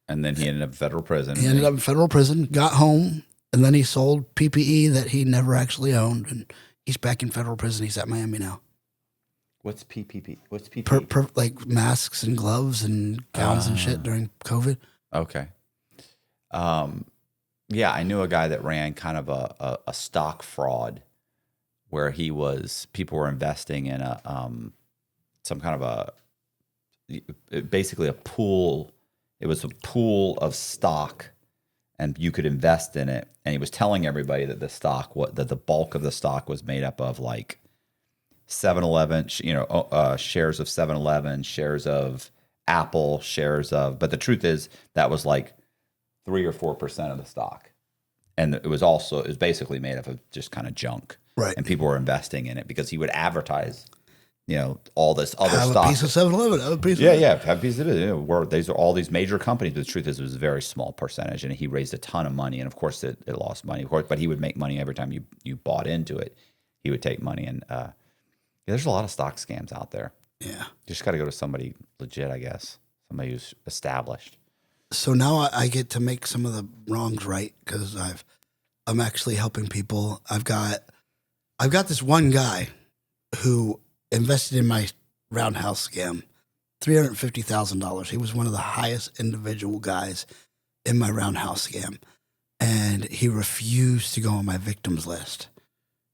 And then he ended up in federal prison. He ended up in federal prison, got home, and then he sold PPE that he never actually owned, and he's back in federal prison. He's at Miami now. What's PPP? What's PPE? Like masks and gloves and gowns and shit during COVID. Okay. Yeah, I knew a guy that ran kind of a stock fraud where people were investing in some kind of basically a pool. It was a pool of stock, and you could invest in it. And he was telling everybody that that the bulk of the stock was made up of like 7-Eleven, shares of 7-Eleven, shares of Apple, but the truth is that was like 3 or 4% of the stock. And it was basically made up of just kind of junk. Right. And people were investing in it because he would advertise, all this other have stock. A piece of 7-Eleven. Have a piece Yeah, of yeah. Have a piece of it. These are all these major companies. But the truth is, it was a very small percentage, and he raised a ton of money. And of course, it lost money. Of course, but he would make money every time you bought into it. He would take money, and there's a lot of stock scams out there. Yeah, you just got to go to somebody legit, I guess, somebody who's established. So now I get to make some of the wrongs right because I'm actually helping people. I've got this one guy who invested in my Roundhouse scam, $350,000. He was one of the highest individual guys in my Roundhouse scam, and he refused to go on my victims list.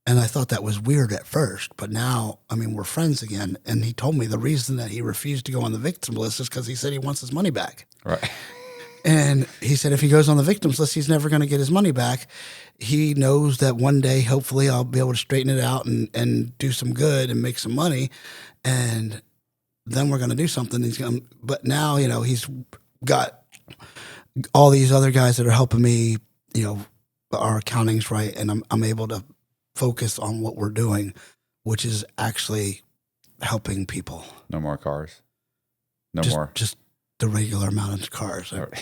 And I thought that was weird at first, but now, we're friends again. And he told me the reason that he refused to go on the victim list is because he said he wants his money back. Right. And he said if he goes on the victims list, he's never going to get his money back. He knows that one day, hopefully, I'll be able to straighten it out and do some good and make some money. And then we're going to do something. But now, he's got all these other guys that are helping me, our accounting's right. And I'm able to focus on what we're doing, which is actually helping people. No more cars. Just the regular amount of cars. What's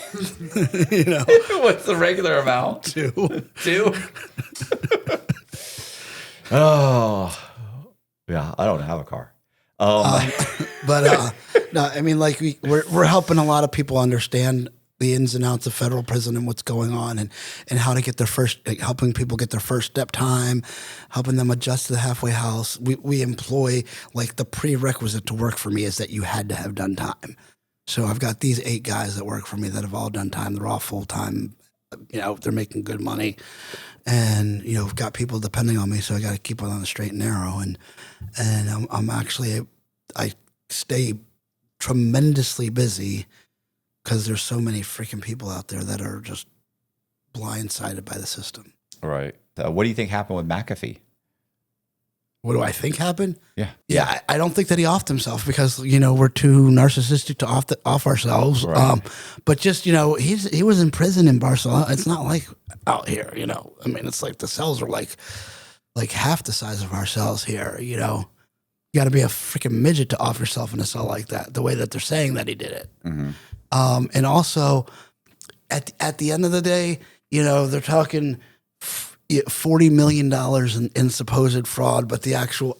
the regular amount? 2. 2? Oh, yeah. I don't have a car. But no, we're helping a lot of people understand the ins and outs of federal prison and what's going on, and how to get their first, like, helping people get their first step time, helping them adjust to the halfway house. We employ, like, the prerequisite to work for me is that you had to have done time. So I've got these 8 guys that work for me that have all done time. They're all full time. They're making good money, and I've got people depending on me. So I got to keep it on the straight and narrow. And I'm actually, I stay tremendously busy because there's so many freaking people out there that are just blindsided by the system. Right. What do you think happened with McAfee? What do I think happened? Yeah. I don't think that he offed himself because, we're too narcissistic to off ourselves. Right. But just, he was in prison in Barcelona. It's not like out here, I mean, it's like the cells are like half the size of our cells here, You got to be a freaking midget to off yourself in a cell like that, the way that they're saying that he did it. Mm-hmm. And also, at the end of the day, they're talking $40 million in supposed fraud, but the actual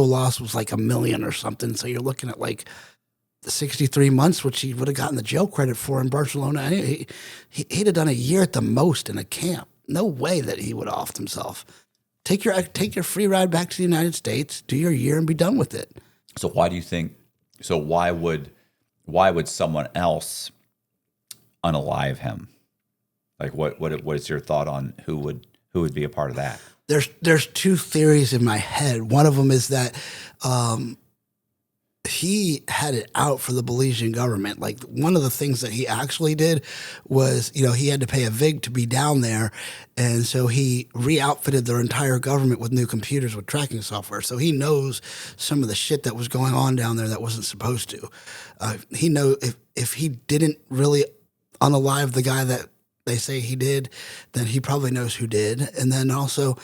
loss was like $1 million or something. So you're looking at like 63 months, which he would have gotten the jail credit for in Barcelona. He'd have done a year at the most in a camp. No way that he would have offed himself. Take your free ride back to the United States, do your year, and be done with it. So why do you think? So why would someone else unalive him? Like what is your thought on who would be a part of that? There's 2 theories in my head. One of them is that he had it out for the Belizean government. Like, one of the things that he actually did was, he had to pay a VIG to be down there. And so he re-outfitted their entire government with new computers with tracking software. So he knows some of the shit that was going on down there that wasn't supposed to. He knows if he didn't really unalive the guy that they say he did, then he probably knows who did. And then also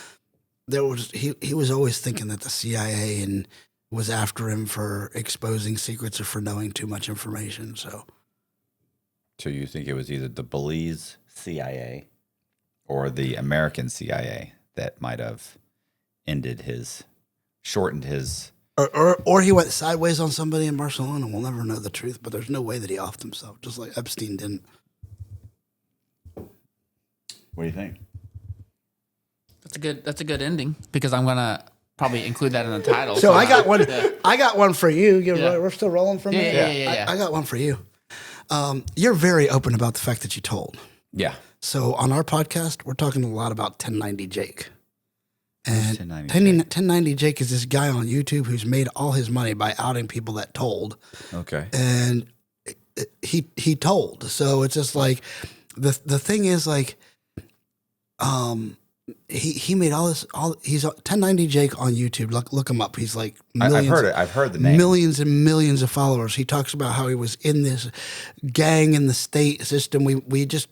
he was always thinking that the CIA was after him for exposing secrets or for knowing too much information. So you think it was either the Belize CIA or the American CIA that might have shortened his... Or he went sideways on somebody in Barcelona. We'll never know the truth, but there's no way that he offed himself, just like Epstein didn't. What do you think? That's a good ending, because I'm gonna probably include that in the title. So I got one. I got one for you. We're still rolling from it. Yeah. I got one for you. You're very open about the fact that you told. Yeah. So on our podcast, we're talking a lot about 1090 Jake. And 1090 Jake is this guy on YouTube who's made all his money by outing people that told. Okay. And he told. So it's just like the thing is like, he made he's 1090 Jake on YouTube. Look him up. He's like millions, I've heard the name. Millions and millions of followers. He talks about how he was in this gang in the state system. We just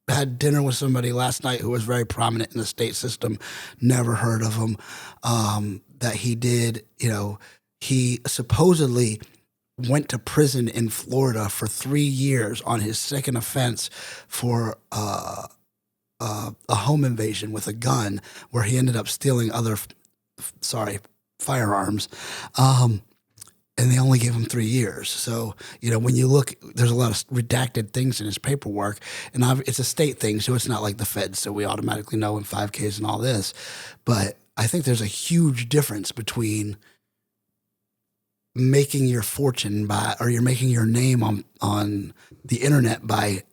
had dinner with somebody last night who was very prominent in the state system. Never heard of him. That he did, he supposedly went to prison in Florida for 3 years on his second offense for a home invasion with a gun, where he ended up stealing firearms. And they only gave him 3 years. So, when you look, there's a lot of redacted things in his paperwork, and it's a state thing, so it's not like the feds, so we automatically know in 5Ks and all this. But I think there's a huge difference between making your fortune or you're making your name on the internet by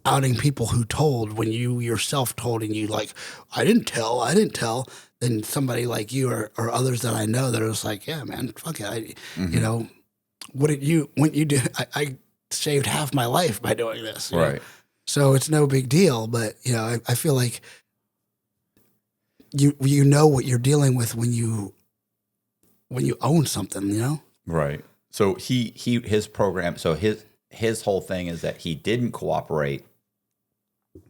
outing people who told, when you yourself told and you like, I didn't tell. Then somebody like you or others that I know that are just like, yeah, man, fuck it. What did you do? I saved half my life by doing this. Right. So it's no big deal. But, I feel like you know what you're dealing with when you own something, Right. So his program, so his whole thing is that he didn't cooperate,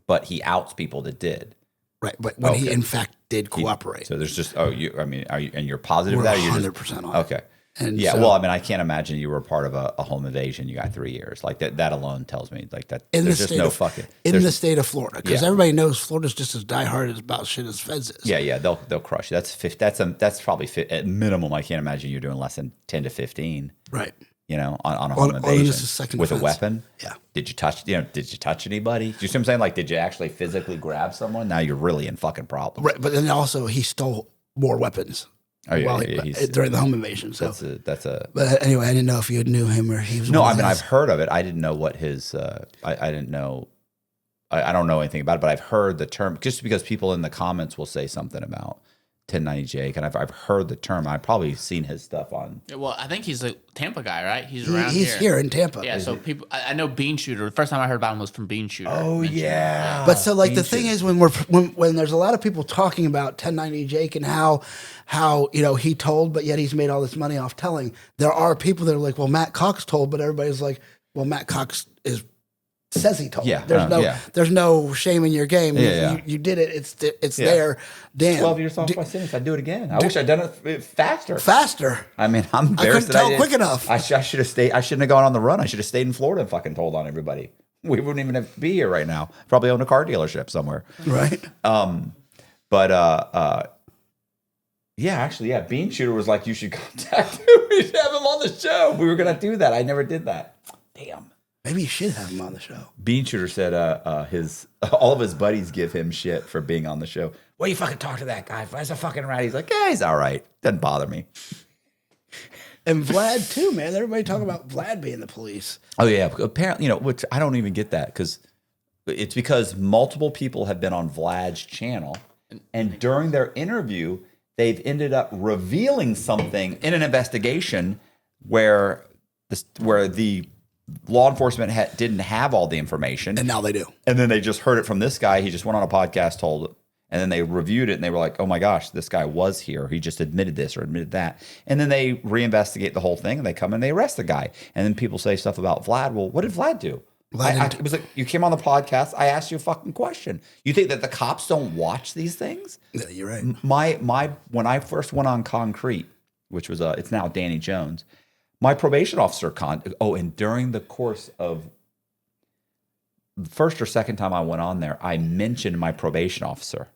but he outs people that did. Right, but when he in fact did cooperate. So there's just are you and you're positive of that? Or 100% on it. Okay. And yeah, well, I can't imagine you were a part of a home invasion. You got 3 years. Like that alone tells me like that. There's just no fucking in the state of Florida, because everybody knows Florida's just as diehard about shit as feds is. Yeah, they'll crush you. That's probably at minimum. I can't imagine you're doing less than 10 to 15. Right. you know, on a home Or invasion this is second with offense. a weapon. Yeah. Did you touch anybody? Do you see what I'm saying? Like, did you actually physically grab someone? Now you're really in fucking problems. Right, but then also he stole more weapons. Oh yeah, during the home invasion. So that's a. But anyway, I didn't know if you knew him or he was. No, I mean I've heard of it. I didn't know what his. I didn't know. I don't know anything about it, but I've heard the term just because people in the comments will say something about 1090 Jake, and I've heard the term. I've probably seen his stuff on. Well, I think he's a Tampa guy, right? He's around He's here in Tampa. Yeah, so people, I know Bean Shooter. The first time I heard about him was from Bean Shooter. Oh yeah. But so like the thing is when there's a lot of people talking about 1090 Jake and how you know he told, but yet he's made all this money off telling. There are people that are like, well, Matt Cox told, but everybody's like, well, Matt Cox says he told. Yeah, there's no shame in your game. Yeah, you did it. It's there. Damn. 12 years off my sentence. I'd do it again. I wish I'd done it faster. I mean, I'm embarrassed. I couldn't tell quick enough. I should have stayed. I shouldn't have gone on the run. I should have stayed in Florida and fucking told on everybody. We wouldn't even have to be here right now. Probably own a car dealership somewhere. Right. Yeah, actually, yeah. Bean Shooter was like, you should contact him. We should have him on the show. We were gonna do that. I never did that. Damn. Maybe you should have him on the show. Bean Shooter said all of his buddies give him shit for being on the show. Why you fucking talk to that guy? Why's a fucking rat? He's like, yeah, he's all right. Doesn't bother me. And Vlad too, man. Everybody talking about Vlad being the police. Oh yeah, apparently, you know, which I don't even get that because multiple people have been on Vlad's channel, and during their interview, they've ended up revealing something in an investigation where the law enforcement didn't have all the information, and now they do. And then they just heard it from this guy. He just went on a podcast, told it. And then they reviewed it and they were like, oh my gosh, this guy was here. He just admitted this or admitted that. And then they reinvestigate the whole thing and they come and they arrest the guy. And then people say stuff about Vlad. Well, what did Vlad do? It was like, you came on the podcast. I asked you a fucking question. You think that the cops don't watch these things? Yeah, you're right. When I first went on Concrete, which was it's now Danny Jones, my probation officer and during the course of the first or second time I went on there, I mentioned my probation officer.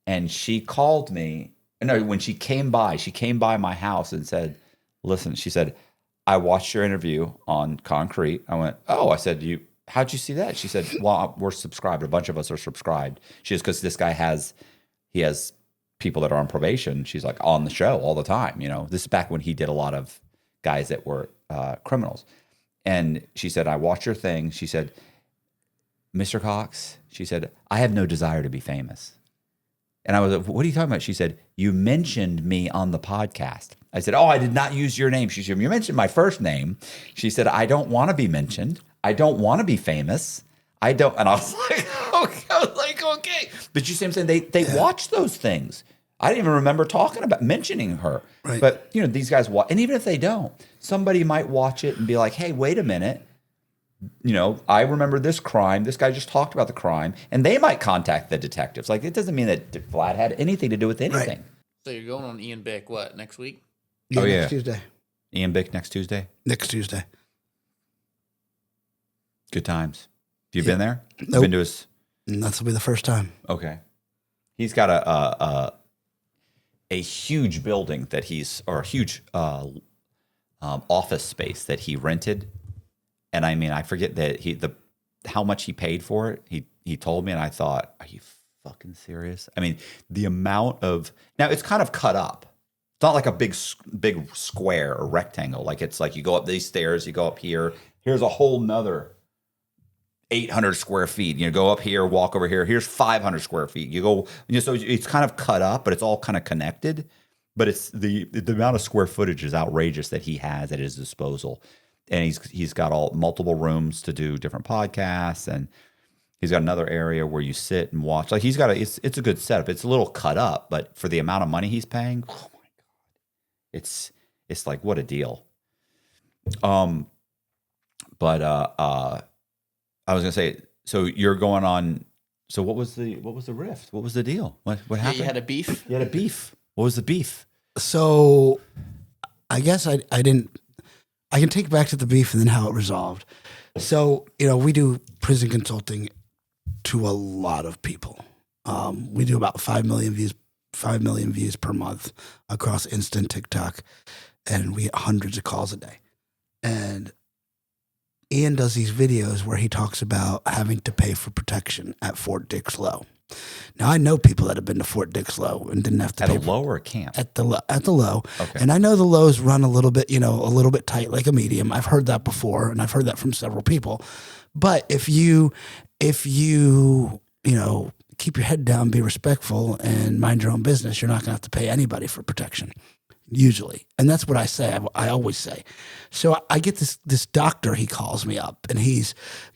And she called me. No, when she came by my house and said, listen, she said, I watched your interview on Concrete. I went, oh, I said, how'd you see that? She said, well, we're subscribed. A bunch of us are subscribed. She says, because this guy has people that are on probation. She's like on the show all the time. You know, this is back when he did a lot of guys that were criminals. And she said, I watched your thing. She said, Mr. Cox, she said, I have no desire to be famous. And I was like, what are you talking about? She said, you mentioned me on the podcast. I said, oh, I did not use your name. She said, you mentioned my first name. She said, I don't want to be mentioned. I don't want to be famous. I don't. And I was like, okay. But you see what I'm saying? They watch those things. I didn't even remember mentioning her. Right. But, you know, these guys watch. And even if they don't, somebody might watch it and be like, hey, wait a minute. You know, I remember this crime. This guy just talked about the crime. And they might contact the detectives. Like, it doesn't mean that Vlad had anything to do with anything. Right. So you're going on Ian Bick, what, next week? Yeah, next Tuesday. Ian Bick next Tuesday? Next Tuesday. Good times. Have you been there? Nope. Been to his... This will be the first time. Okay. He's got a huge building or a huge office space that he rented. And I mean, I forget that how much he paid for it. He told me, and I thought, are you fucking serious? I mean, the amount of now it's kind of cut up. It's not like a big square or rectangle. Like it's like you go up these stairs, you go up here. Here's a whole nother 800 square feet. You know, go up here, walk over here. Here's 500 square feet. You go. So it's kind of cut up, but it's all kind of connected. But it's the amount of square footage is outrageous that he has at his disposal. And he's got multiple rooms to do different podcasts, and he's got another area where you sit and watch. Like it's a good setup. It's a little cut up, but for the amount of money he's paying, oh my god, it's like what a deal. I was gonna say, so you're going on. So what was the rift? What was the deal? What happened? You had a beef. You had a beef. What was the beef? So, I guess I didn't. I can take back to the beef and then how it resolved. So, you know, we do prison consulting to a lot of people. We do about 5 million views per month across Insta and TikTok, and we get hundreds of calls a day. And Ian does these videos where he talks about having to pay for protection at Fort Dix Low. Now, I know people that have been to Fort Dix Low and didn't have to pay At a low or a camp? at the low. Okay. And I know the lows run a little bit, a little bit tight, like a medium. I've heard that before, and I've heard that from several people. But if you keep your head down, be respectful, and mind your own business, you're not going to have to pay anybody for protection, usually. And that's what I say. I always say. So I get this doctor, he calls me up, and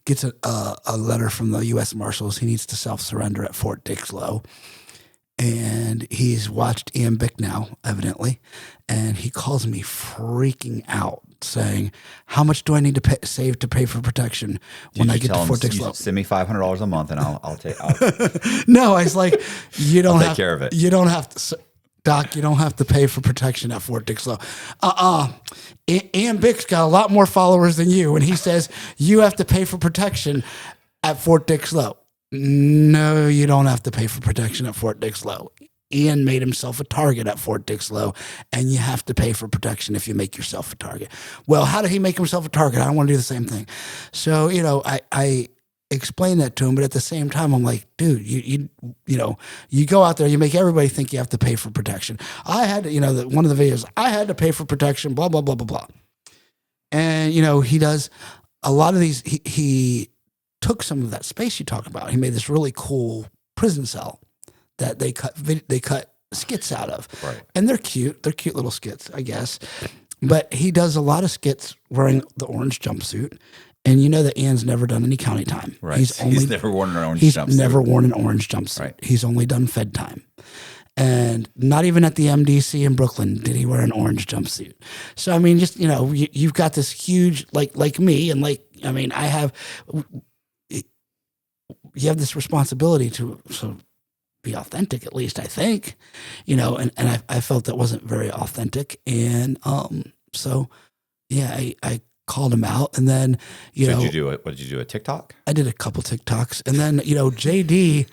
gets a letter from the U.S. Marshals. He needs to self-surrender at Fort Dix Low. And he's watched Ian Bicknell, evidently, and he calls me freaking out, saying, "How much do I need to save to pay for protection when I get to Fort Dix Low? Send me $500 a month, and I'll take. No, I was like, "You don't I'll take have care of it. You don't have to, Doc. You don't have to pay for protection at Fort Dix Low." Ian Bick's got a lot more followers than you, and he says you have to pay for protection at Fort Dix Low. No, you don't have to pay for protection at Fort Dix Low. Ian made himself a target at Fort Dix Low, and you have to pay for protection if you make yourself a target. Well, how did he make himself a target? I don't want to do the same thing. So, I explained that to him, but at the same time, I'm like, dude, you go out there, you make everybody think you have to pay for protection. I had to, one of the videos, I had to pay for protection, blah, blah, blah, blah, blah. And, he does a lot of these, he took some of that space you talk about. He made this really cool prison cell that they cut skits out of. Right. And they're cute. They're cute little skits, I guess. But he does a lot of skits wearing the orange jumpsuit. And you know that Ian's never done any county time. Right. He's never worn an orange jumpsuit. He's never worn an orange jumpsuit. Right. He's only done Fed time. And not even at the MDC in Brooklyn did he wear an orange jumpsuit. So, I mean, just, you've got this huge, like me, and you have this responsibility to be authentic, at least I think, and I felt that wasn't very authentic. And so, yeah, I called him out, and then, What did you do, a TikTok? I did a couple TikToks, and then, JD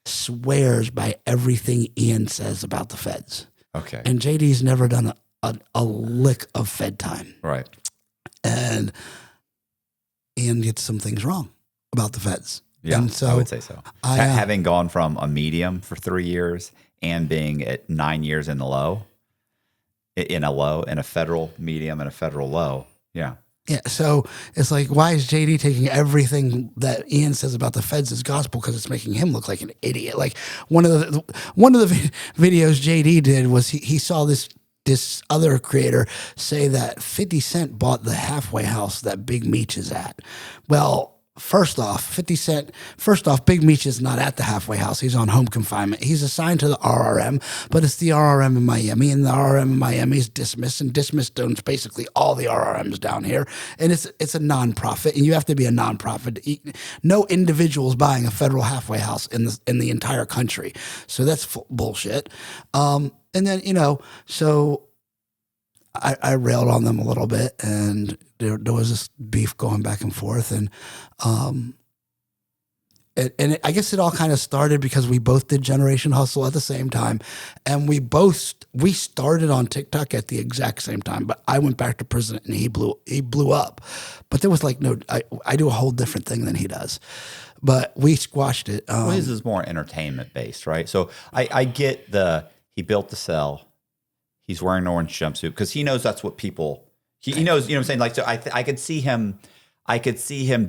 swears by everything Ian says about the feds. Okay. And JD's never done a lick of Fed time. Right. And Ian gets some things wrong about the feds. Yeah, and so I would say so. Having gone from a medium for 3 years and being at 9 years in a federal medium and a federal low. Yeah. Yeah. So it's like, why is JD taking everything that Ian says about the feds as gospel? Because it's making him look like an idiot. Like one of the videos JD did was he saw this other creator say that 50 Cent bought the halfway house that Big Meech is at. Well, First off, Big Meech is not at the halfway house. He's on home confinement. He's assigned to the RRM, but it's the RRM in Miami, and the RRM in Miami is dismissed, and dismissed owns basically all the RRMs down here. And it's a nonprofit, and you have to be a nonprofit. No individual's buying a federal halfway house in the entire country. So that's bullshit. And then, so I railed on them a little bit, and there was this beef going back and forth, and I guess it all kind of started because we both did Generation Hustle at the same time, and we started on TikTok at the exact same time. But I went back to prison, and he blew up. But there was I do a whole different thing than he does. But we squashed it. His is more entertainment based, right? So I get he built the cell. He's wearing an orange jumpsuit because he knows that's what people. He knows, what I'm saying? Like, so I could see him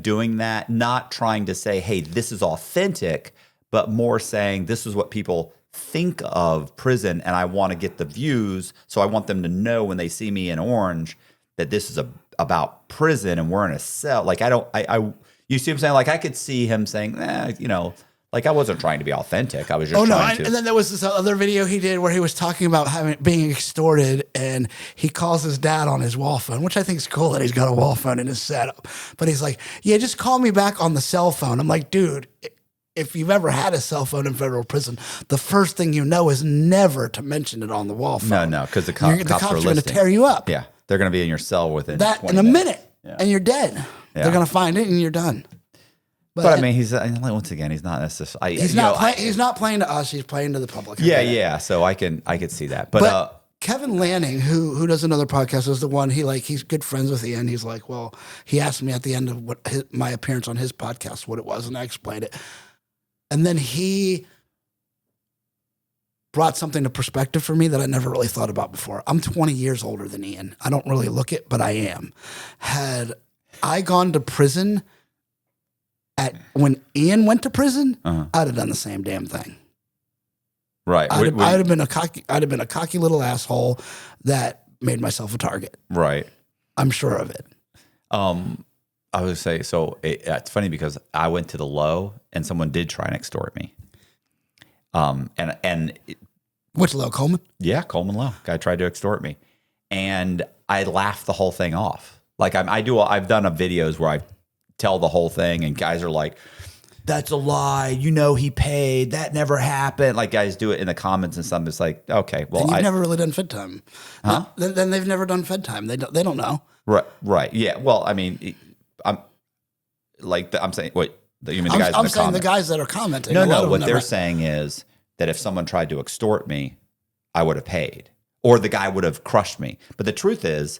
doing that, not trying to say, hey, this is authentic, but more saying this is what people think of prison, and I want to get the views, so I want them to know when they see me in orange that this is about prison and we're in a cell. Like, you see what I'm saying? Like, I could see him saying, like, I wasn't trying to be authentic. I was just trying to. And then there was this other video he did where he was talking about being extorted, and he calls his dad on his wall phone, which I think is cool that he's got a wall phone in his setup. But he's like, yeah, just call me back on the cell phone. I'm like, dude, if you've ever had a cell phone in federal prison, the first thing you know is never to mention it on the wall phone. No, because the cops are going to tear you up. Yeah, they're going to be in your cell within that 20 in a minutes. minute, and you're dead. Yeah. They're going to find it, and you're done. But I mean, he's once again, he's not necessarily. He's not playing to us. He's playing to the public. Yeah. So I could see that. But Kevin Lanning, who does another podcast, is the one he's good friends with Ian. He's like, well, he asked me at the end of my appearance on his podcast what it was, and I explained it. And then he brought something to perspective for me that I never really thought about before. I'm 20 years older than Ian. I don't really look it, but I am. Had I gone to prison when Ian went to prison, I'd have done the same damn thing. Right. I'd have been a cocky little asshole that made myself a target. Right. I'm sure of it. I would say, so it's funny because I went to the low and someone did try and extort me. Which low, Coleman? Yeah, Coleman Low. Guy tried to extort me. And I laughed the whole thing off. Like I've done videos where I tell the whole thing and guys are like, that's a lie. You know, he paid. That never happened. Like guys do it in the comments and stuff. It's like, okay, well, and you've never really done Fed time. Huh? Then they've never done Fed time. They don't know. Right. Yeah. Well, I mean, I'm saying, what, you mean the guys I'm saying the guys that are commenting. No, what they're saying is that if someone tried to extort me, I would have paid. Or the guy would have crushed me. But the truth is,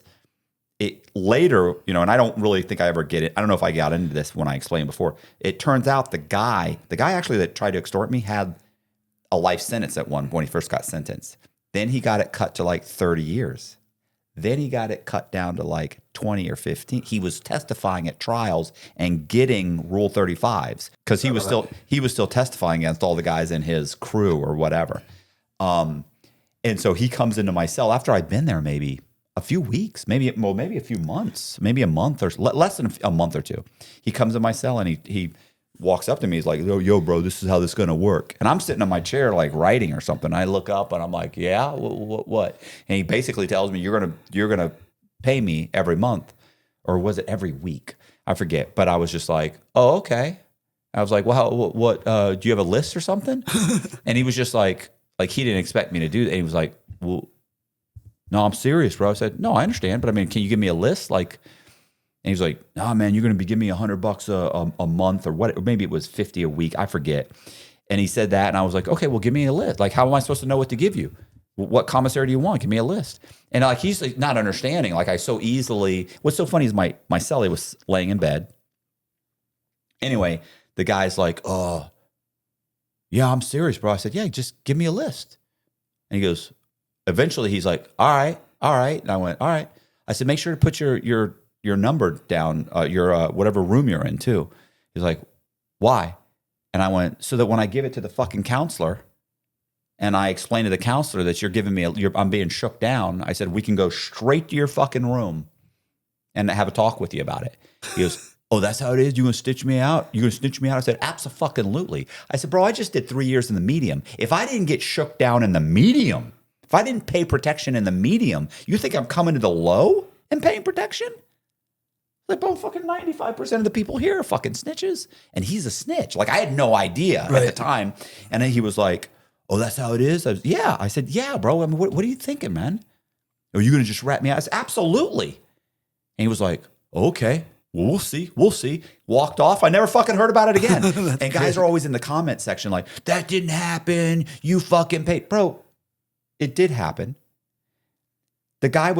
later, and I don't really think I ever get it. I don't know if I got into this when I explained before. It turns out the guy actually that tried to extort me had a life sentence when he first got sentenced. Then he got it cut to like 30 years. Then he got it cut down to like 20 or 15. He was testifying at trials and getting Rule 35s because he was still testifying against all the guys in his crew or whatever. And so he comes into my cell after I'd been there maybe a few weeks, maybe a few months, maybe a month or less than a month or two. He comes in my cell and he walks up to me. He's like, yo, bro, this is how this is going to work. And I'm sitting in my chair like writing or something. I look up and I'm like, yeah, what? And he basically tells me you're gonna pay me every month, or was it every week? I forget. But I was just like, oh, okay. I was like, well, what? Do you have a list or something? And he was just like he didn't expect me to do that. And he was like, well, no, I'm serious, bro. I said, no, I understand, but I mean, can you give me a list? And he was like, nah, man, you're going to be giving me $100 a month or what? Or maybe it was 50 a week. I forget. And he said that, and I was like, okay, well, give me a list. Like, how am I supposed to know what to give you? What commissary do you want? Give me a list. And like, he's like, not understanding. Like, I so easily. What's so funny is my cellie was laying in bed. Anyway, the guy's like, oh, yeah, I'm serious, bro. I said, yeah, just give me a list. And he goes. Eventually, he's like, all right. And I went, all right. I said, make sure to put your number down, your whatever room you're in, too. He's like, why? And I went, so that when I give it to the fucking counselor and I explain to the counselor that you're giving me, I'm being shook down, I said, we can go straight to your fucking room and have a talk with you about it. He goes, oh, that's how it is? You going to stitch me out? You going to snitch me out? I said, abso-fucking-lutely. I said, bro, I just did 3 years in the medium. If I didn't get shook down in the medium, if I didn't pay protection in the medium, you think I'm coming to the low and paying protection? Like, bro, fucking 95% of the people here are fucking snitches. And he's a snitch. Like, I had no idea at the time. And then he was like, oh, that's how it is? Yeah. I said, yeah, bro. I mean, what are you thinking, man? Are you going to just rat me out? I said, absolutely. And he was like, okay, well, we'll see. Walked off. I never fucking heard about it again. And guys crazy. Are always in the comment section like, that didn't happen. You fucking paid. Bro. It did happen. The guy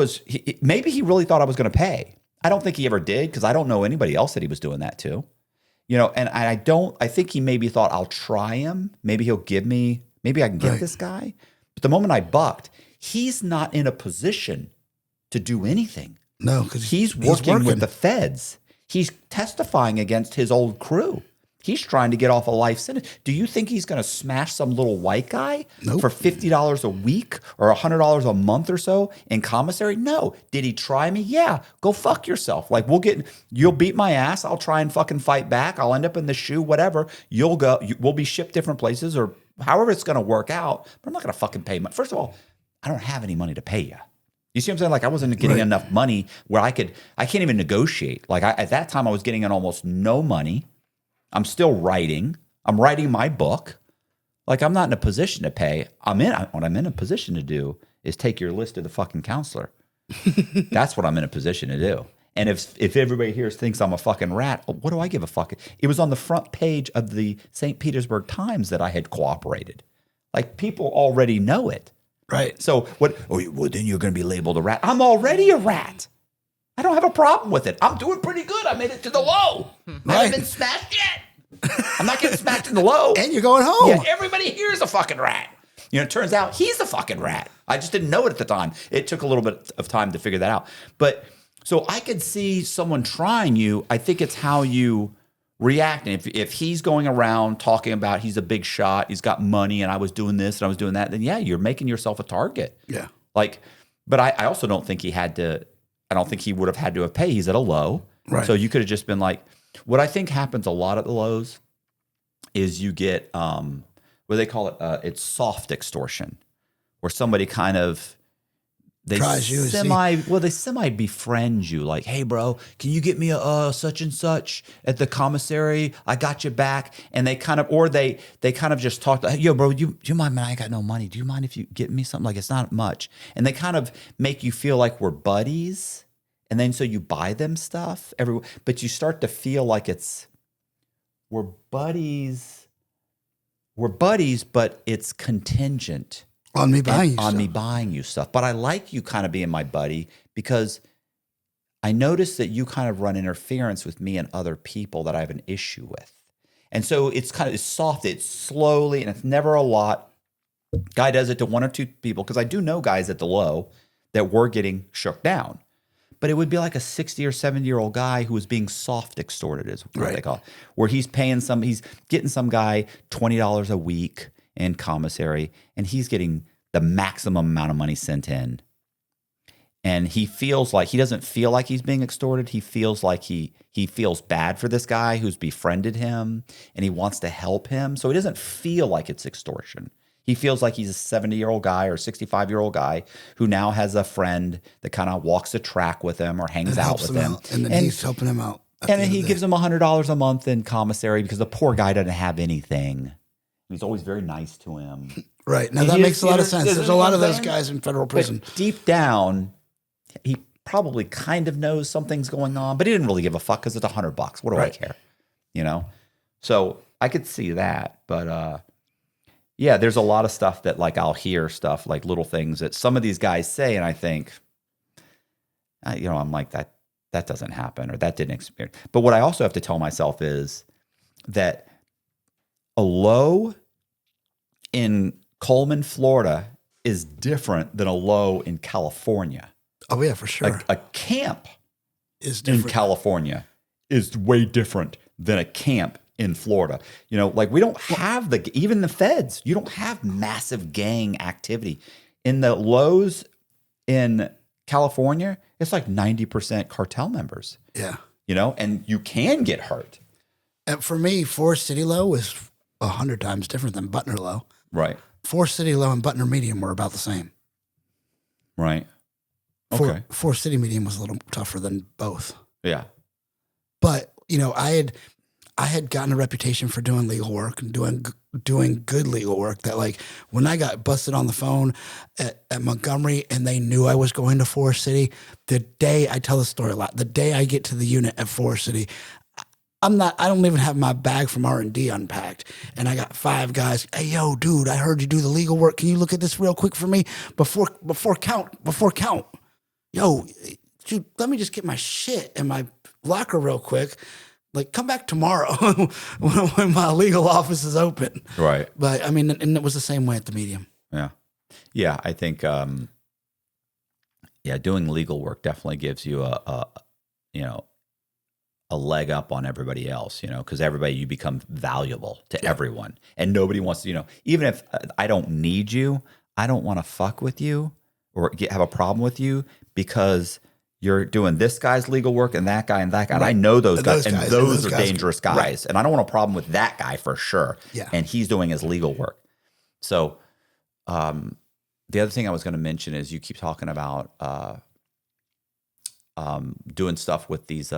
maybe he really thought I was going to pay. I don't think he ever did because I don't know anybody else that he was doing that to. And I think he maybe thought I'll try him. Maybe he'll give me, maybe I can get this guy. But the moment I bucked, he's not in a position to do anything. No, because he's working with the feds. He's testifying against his old crew. He's trying to get off a life sentence. Do you think he's going to smash some little white guy for $50 a week or $100 a month or so in commissary? No. Did he try me? Yeah. Go fuck yourself. Like, you'll beat my ass. I'll try and fucking fight back. I'll end up in the shoe, whatever. We'll be shipped different places or however it's going to work out. But I'm not going to fucking pay money. First of all, I don't have any money to pay you. You see what I'm saying? Like, I wasn't getting enough money where I can't even negotiate. Like, at that time, I was getting in almost no money. I'm still writing. I'm writing my book. Like, I'm not in a position to pay. What I'm in a position to do is take your list to the fucking counselor. That's what I'm in a position to do. And if everybody here thinks I'm a fucking rat, what do I give a fuck? It was on the front page of the St. Petersburg Times that I had cooperated. Like, people already know it. Right. So what? Oh, well, then you're going to be labeled a rat. I'm already a rat. I don't have a problem with it. I'm doing pretty good. I made it to the low. I haven't been smashed yet. I'm not getting smacked in the low. And you're going home. Yeah, everybody here is a fucking rat. You know, it turns out he's a fucking rat. I just didn't know it at the time. It took a little bit of time to figure that out. But so I could see someone trying you. I think it's how you react. And if he's going around talking about he's a big shot, he's got money, and I was doing this and I was doing that, then yeah, you're making yourself a target. Yeah. Like, but I also don't think he had to. I don't think he would have had to have paid. He's at a low. Right. So you could have just been like, what I think happens a lot at the lows is you get, what do they call it? It's soft extortion, where somebody kind of, they semi befriend you. Like, hey bro, can you get me a such and such at the commissary? I got you back. And they kind of, or they kind of just talk to, yo bro, do you mind, man? I ain't got no money. Do you mind if you get me something? Like, it's not much. And they kind of make you feel like we're buddies. And then so you buy them stuff but you start to feel like we're buddies, but it's contingent. On me buying you stuff. On me buying you stuff. But I like you kind of being my buddy because I notice that you kind of run interference with me and other people that I have an issue with. And so it's soft, it's slowly, and it's never a lot. Guy does it to one or two people, because I do know guys at the low that were getting shook down. But it would be like a 60 or 70-year-old guy who was being soft extorted, is what they call it, where he's getting some guy $20 a week in commissary, and he's getting the maximum amount of money sent in. And he doesn't feel like he's being extorted. He feels like he feels bad for this guy who's befriended him, and he wants to help him. So he doesn't feel like it's extortion. He feels like he's a 70-year-old guy or 65-year-old guy who now has a friend that kind of walks the track with him or hangs out with him. And then he's helping him out. And then he gives him $100 a month in commissary because the poor guy doesn't have anything. He's always very nice to him. Right. Now, that makes a lot of sense. There's a lot of those guys in federal prison. But deep down, he probably kind of knows something's going on, but he didn't really give a fuck because it's $100. What do I care? You know? So I could see that. But yeah, there's a lot of stuff that like I'll hear stuff, like little things that some of these guys say, and I think, I'm like, that doesn't happen, or that didn't experience. But what I also have to tell myself is that a low in Coleman, Florida is different than a low in California. Oh, yeah, for sure. A camp is in California is way different than a camp in Florida. Like we don't have even the feds, you don't have massive gang activity. In the lows in California, it's like 90% cartel members. Yeah. And you can get hurt. And for me, Forest City Low is 100 times different than Butner Low. Right. Forest City Low and Butner Medium were about the same. Right. Okay. Forest City Medium was a little tougher than both. Yeah. But, I had gotten a reputation for doing legal work and doing good legal work, that like when I got busted on the phone at Montgomery and they knew I was going to Forest City, the day I tell the story a lot, the day I get to the unit at Forest City, I don't even have my bag from R&D unpacked. And I got 5 guys. Hey, yo, dude, I heard you do the legal work. Can you look at this real quick for me before count? Yo, dude, let me just get my shit in my locker real quick. Like, come back tomorrow when my legal office is open. Right. But I mean, and it was the same way at the medium. Yeah. Yeah. I think, doing legal work definitely gives you a leg up on everybody else, because you become valuable to everyone, and nobody wants to, even if I don't need you, I don't want to fuck with you or have a problem with you because you're doing this guy's legal work and that guy and that guy. Right. And I know those guys, and those are dangerous guys. Right. And I don't want a problem with that guy for sure. Yeah. And he's doing his legal work. So the other thing I was going to mention is you keep talking about doing stuff with these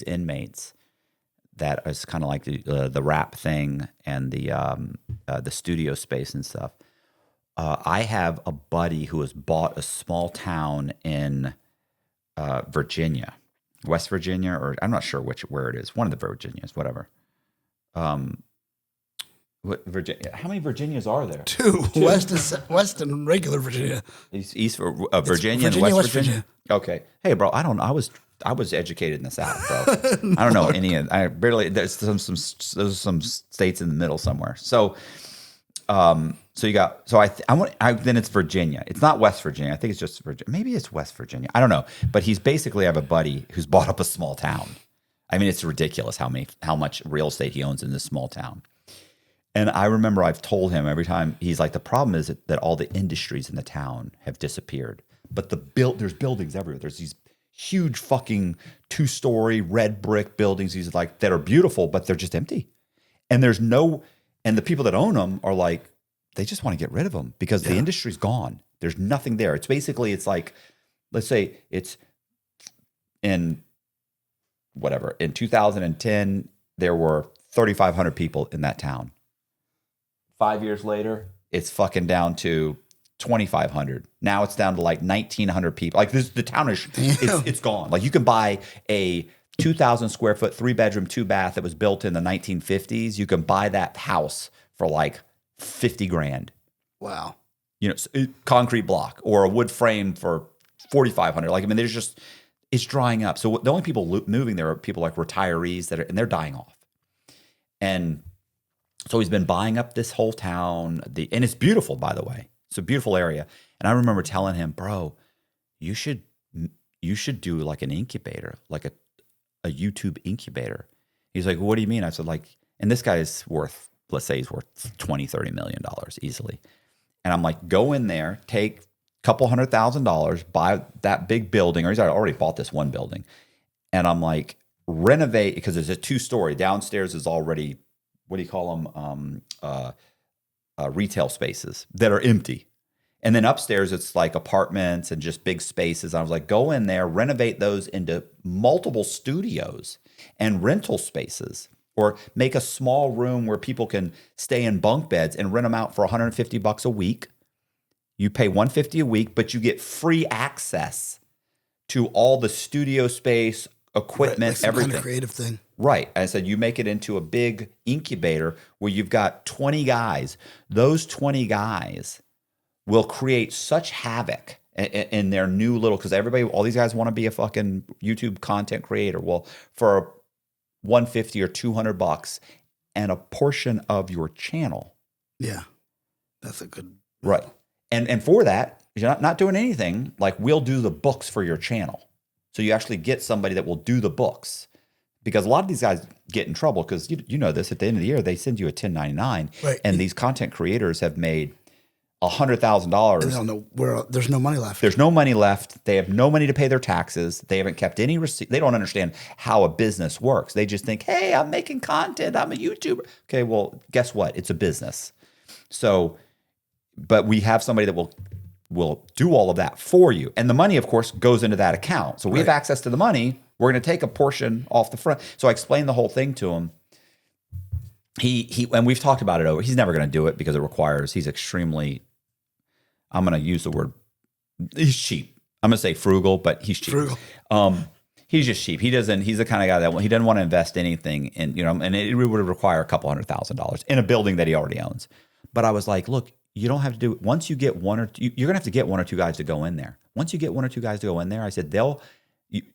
inmates that is kind of like the rap thing and the studio space and stuff. I have a buddy who has bought a small town in Virginia, West Virginia, or I'm not sure where it is. One of the Virginias, whatever. What Virginia? How many Virginias are there? Two. West and regular Virginia. East Virginia and West Virginia. Okay. Hey, bro. I was educated in the South, bro. I don't know any of. I barely. There's some states in the middle somewhere. So, so you got. So then it's Virginia. It's not West Virginia. I think it's just Virginia. Maybe it's West Virginia. I don't know. But he's basically. I have a buddy who's bought up a small town. I mean, it's ridiculous how much real estate he owns in this small town. And I remember I've told him every time, he's like, the problem is that all the industries in the town have disappeared. But there's buildings everywhere. There's these huge fucking 2-story red brick buildings. These like that are beautiful, but they're just empty. And and the people that own them are like, they just want to get rid of them because the industry's gone. There's nothing there. It's like, let's say it's in 2010, there were 3,500 people in that town. 5 years later, it's fucking down to 2,500. Now it's down to like 1,900 people. Like the town is, it's gone. Like you can buy a 2,000 square foot, 3-bedroom, 2-bath that was built in the 1950s. You can buy that house for like 50 grand. Wow. Concrete block or a wood frame for 4,500. Like, I mean, it's drying up. So the only people moving there are people like retirees and they're dying off. And so he's been buying up this whole town. And it's beautiful, by the way. It's a beautiful area. And I remember telling him, bro, you should do like an incubator, like a YouTube incubator. He's like, well, what do you mean? I said, like, and this guy is worth, let's say he's worth $20-30 million easily. And I'm like, go in there, take a couple $100,000, buy that big building, or he's already bought this one building. And I'm like, renovate, because it's a 2-story. Downstairs is already, what do you call them? Retail spaces that are empty. And then upstairs, it's like apartments and just big spaces. I was like, go in there, renovate those into multiple studios and rental spaces, or make a small room where people can stay in bunk beds and rent them out for $150 a week. You pay $150 a week, but you get free access to all the studio space, equipment, right, like some everything. Kind of creative thing. Right. I said, you make it into a big incubator where you've got 20 guys. Those 20 guys will create such havoc in their new little, because all these guys want to be a fucking YouTube content creator. Well, for $150 or $200 and a portion of your channel. Yeah. That's a good. Right. And for that, you're not doing anything. Like, we'll do the books for your channel. So you actually get somebody that will do the books. Because a lot of these guys get in trouble because you know this, at the end of the year, they send you a 1099. Right. And these content creators have made $100,000. They don't know where there's no money left. There's no money left. They have no money to pay their taxes. They haven't kept any receipt. They don't understand how a business works. They just think, hey, I'm making content. I'm a YouTuber. Okay, well, guess what? It's a business. So, but we have somebody that will do all of that for you. And the money, of course, goes into that account. So we have access to the money. We're going to take a portion off the front. So I explained the whole thing to him. He and we've talked about it over. He's never going to do it because it requires, he's extremely, I'm going to use the word, he's cheap. I'm going to say frugal, but he's cheap. Frugal. He's just cheap. He's the kind of guy that he doesn't want to invest anything in, and it would require a couple $100,000 in a building that he already owns. But I was like, look, you don't have to do it. Once you get one or two, you're going to have to get one or two guys to go in there. Once you get one or two guys to go in there, I said,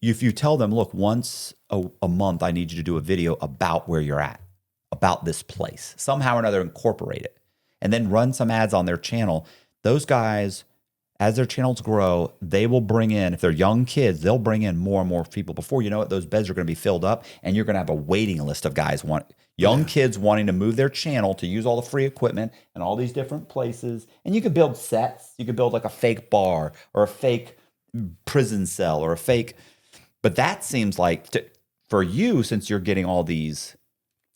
if you tell them, look, once a month, I need you to do a video about where you're at, about this place, somehow or another, incorporate it, and then run some ads on their channel. Those guys, as their channels grow, they will bring in, if they're young kids, they'll bring in more and more people. Before you know it, those beds are going to be filled up, and you're going to have a waiting list of guys kids wanting to move their channel to use all the free equipment and all these different places. And you could build sets. You could build like a fake bar or a fake prison cell or a fake. But that seems like for you, since you're getting all these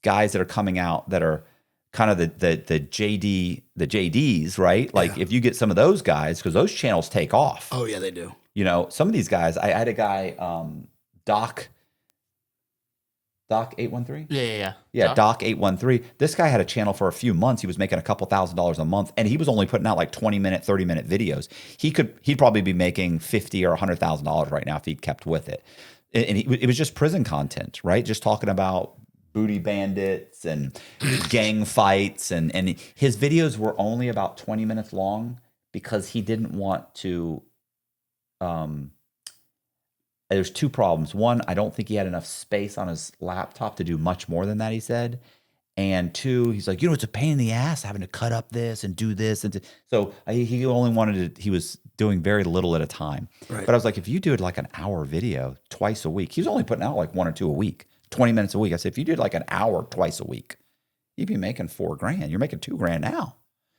guys that are coming out that are kind of the JDs, right? Like if you get some of those guys, because those channels take off. Oh yeah, they do. Some of these guys, I had a guy, Doc 813? Yeah, Doc 813. This guy had a channel for a few months. He was making a couple $1,000s a month, and he was only putting out like 20-minute, 30-minute videos. He'd probably be making $50,000 or $100,000 right now if he kept with it. And it was just prison content, right? Just talking about booty bandits and gang fights. And his videos were only about 20 minutes long because he didn't want to. There's two problems. One, I don't think he had enough space on his laptop to do much more than that, he said. And two, he's like, it's a pain in the ass having to cut up this and do this. So he only wanted to, he was doing very little at a time. Right. But I was like, if you do like an hour video twice a week, he was only putting out like 1 or 2 a week, 20 minutes a week. I said, if you did like an hour twice a week, you'd be making $4,000. You're making $2,000 now.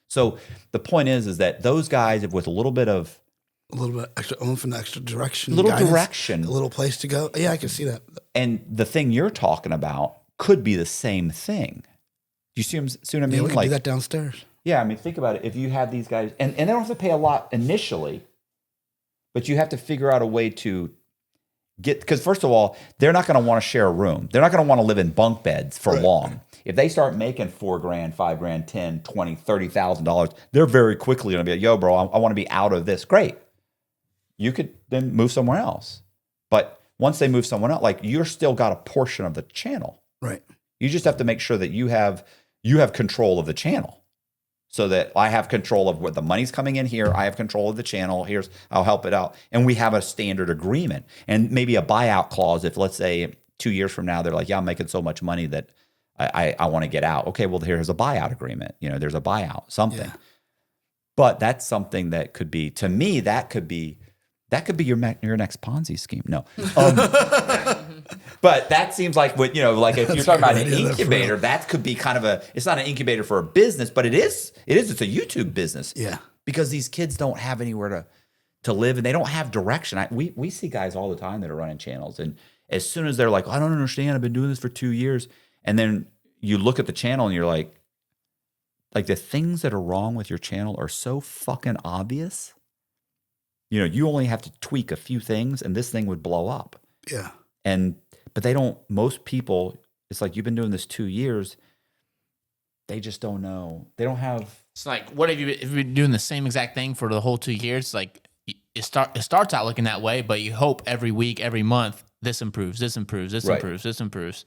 So the point is that those guys, with a little bit extra oomph and extra direction, a little place to go. Yeah, I can see that. And the thing you're talking about could be the same thing. Do you see what I mean? We can do that downstairs. Yeah, I mean, think about it. If you have these guys, and they don't have to pay a lot initially, but you have to figure out a way to get, because first of all, they're not going to want to share a room. They're not going to want to live in bunk beds for long. If they start making $4,000, $5,000, $10,000, $20,000, $30,000, they're very quickly going to be like, yo, bro, I want to be out of this. Great. You could then move somewhere else. But once they move someone else, like you're still got a portion of the channel. Right. You just have to make sure that you have control of the channel. So that I have control of where the money's coming in here. I have control of the channel. I'll help it out. And we have a standard agreement. And maybe a buyout clause if, let's say, 2 years from now, they're like, yeah, I'm making so much money that I want to get out. Okay, well, here's a buyout agreement. There's a buyout, something. Yeah. But that's something that could be, to me, that could be your next Ponzi scheme. No. But that seems like what, like if you're talking about an incubator, that could be kind of it's not an incubator for a business, but it's a YouTube business. Yeah. Because these kids don't have anywhere to live and they don't have direction. We see guys all the time that are running channels. And as soon as they're like, I don't understand, I've been doing this for 2 years. And then you look at the channel and you're like the things that are wrong with your channel are so fucking obvious. You only have to tweak a few things and this thing would blow up. Yeah. But most people, it's like you've been doing this 2 years. They just don't know. They don't have. It's like, what have you been doing the same exact thing for the whole 2 years? Like it starts out looking that way, but you hope every week, every month, this improves, this improves, this improves, this improves.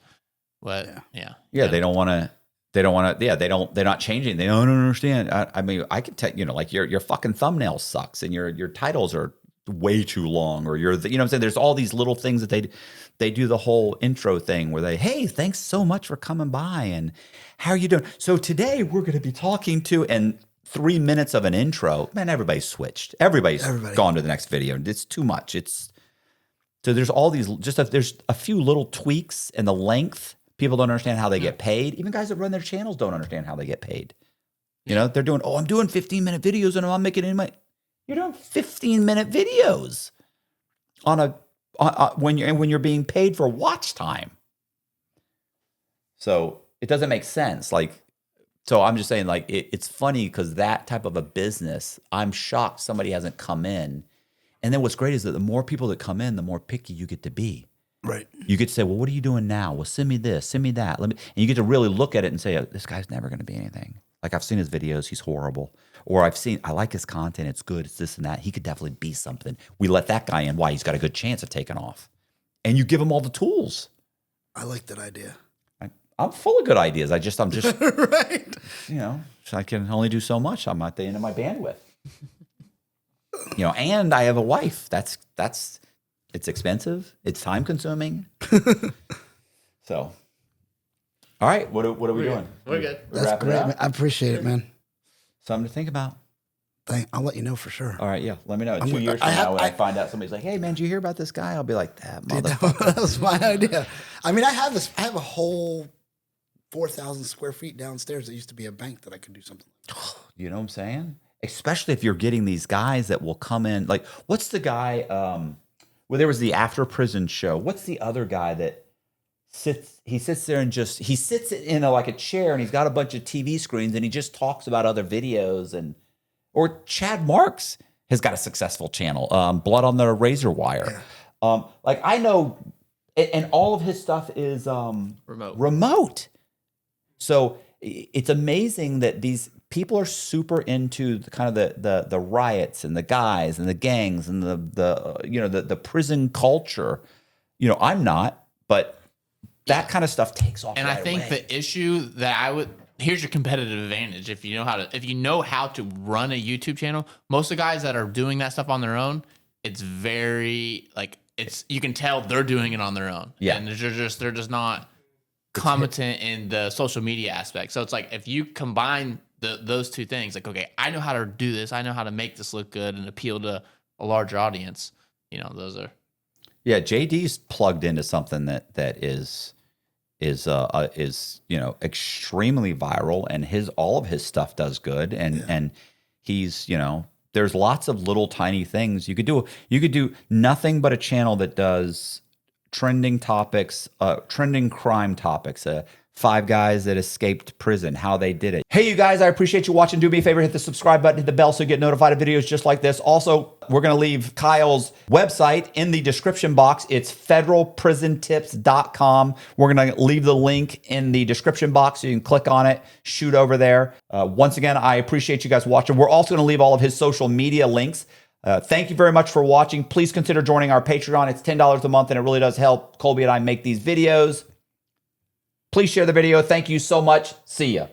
But yeah. They don't want to. They don't want to. Yeah, they're not changing. They don't understand. I mean, I can tell like your fucking thumbnail sucks, and your titles are way too long, or what I'm saying. There's all these little things that they do the whole intro thing where hey, thanks so much for coming by, and how are you doing? So today we're going to be talking to, and 3 minutes of an intro. Man, everybody's switched. Everybody's gone to the next video. It's too much. So there's all these. There's a few little tweaks in the length. People don't understand how they get paid. Even guys that run their channels don't understand how they get paid. They're doing, I'm doing 15-minute videos and I'm making any money. You're doing 15-minute videos when you're being paid for watch time. So it doesn't make sense. So I'm just saying, it's funny because that type of a business, I'm shocked somebody hasn't come in. And then what's great is that the more people that come in, the more picky you get to be. Right. You get to say, well, what are you doing now? Well, send me this, send me that. And you get to really look at it and say, this guy's never going to be anything. Like I've seen his videos, he's horrible. Or I like his content, it's good, it's this and that. He could definitely be something. We let that guy in. Why? He's got a good chance of taking off. And you give him all the tools. I like that idea. I'm full of good ideas. I'm just right. I can only do so much. I'm at the end of my bandwidth. And I have a wife. That's it's expensive. It's time consuming. So, all right. What are we doing? We're good. That's great, man. I appreciate it, man. Something to think about. I'll let you know for sure. All right. Yeah. Let me know. 2 years from now when I find out somebody's like, hey, man, did you hear about this guy? I'll be like, that motherfucker. That was my idea. I mean, I have a whole 4,000 square feet downstairs that used to be a bank that I could do something like. You know what I'm saying? Especially if you're getting these guys that will come in. Like, what's the guy? Well, there was the After Prison show. What's the other guy that sits there and he sits in a chair and he's got a bunch of TV screens and he just talks about other videos or Chad Marks has got a successful channel, Blood on the Razor Wire. Yeah. I know, and all of his stuff is remote. So it's amazing that these people are super into the riots and the guys and the gangs and the prison culture. I'm not, but that kind of stuff takes off. And right I think away. the issue that here's your competitive advantage. If you know how to run a YouTube channel, most of the guys that are doing that stuff on their own, it's very like, you can tell they're doing it on their own. Yeah. And they're just not competent in the social media aspect. So it's like, if you combine those two things, like, okay, I know how to do this. I know how to make this look good and appeal to a larger audience. You know, those are. Yeah. JD's plugged into something that is extremely viral, and all of his stuff does good. And he's, there's lots of little tiny things you could do. You could do nothing but a channel that does trending topics, trending crime topics, 5 guys that escaped prison, how they did it. Hey, you guys, I appreciate you watching. Do me a favor, hit the subscribe button, hit the bell so you get notified of videos just like this. Also, we're going to leave Kyle's website in the description box. It's federalprisontips.com. We're going to leave the link in the description box so you can click on it, shoot over there. Once again, I appreciate you guys watching. We're also going to leave all of his social media links. Thank you very much for watching. Please consider joining our Patreon. It's $10 a month, and it really does help Colby and I make these videos. Please share the video. Thank you so much. See ya.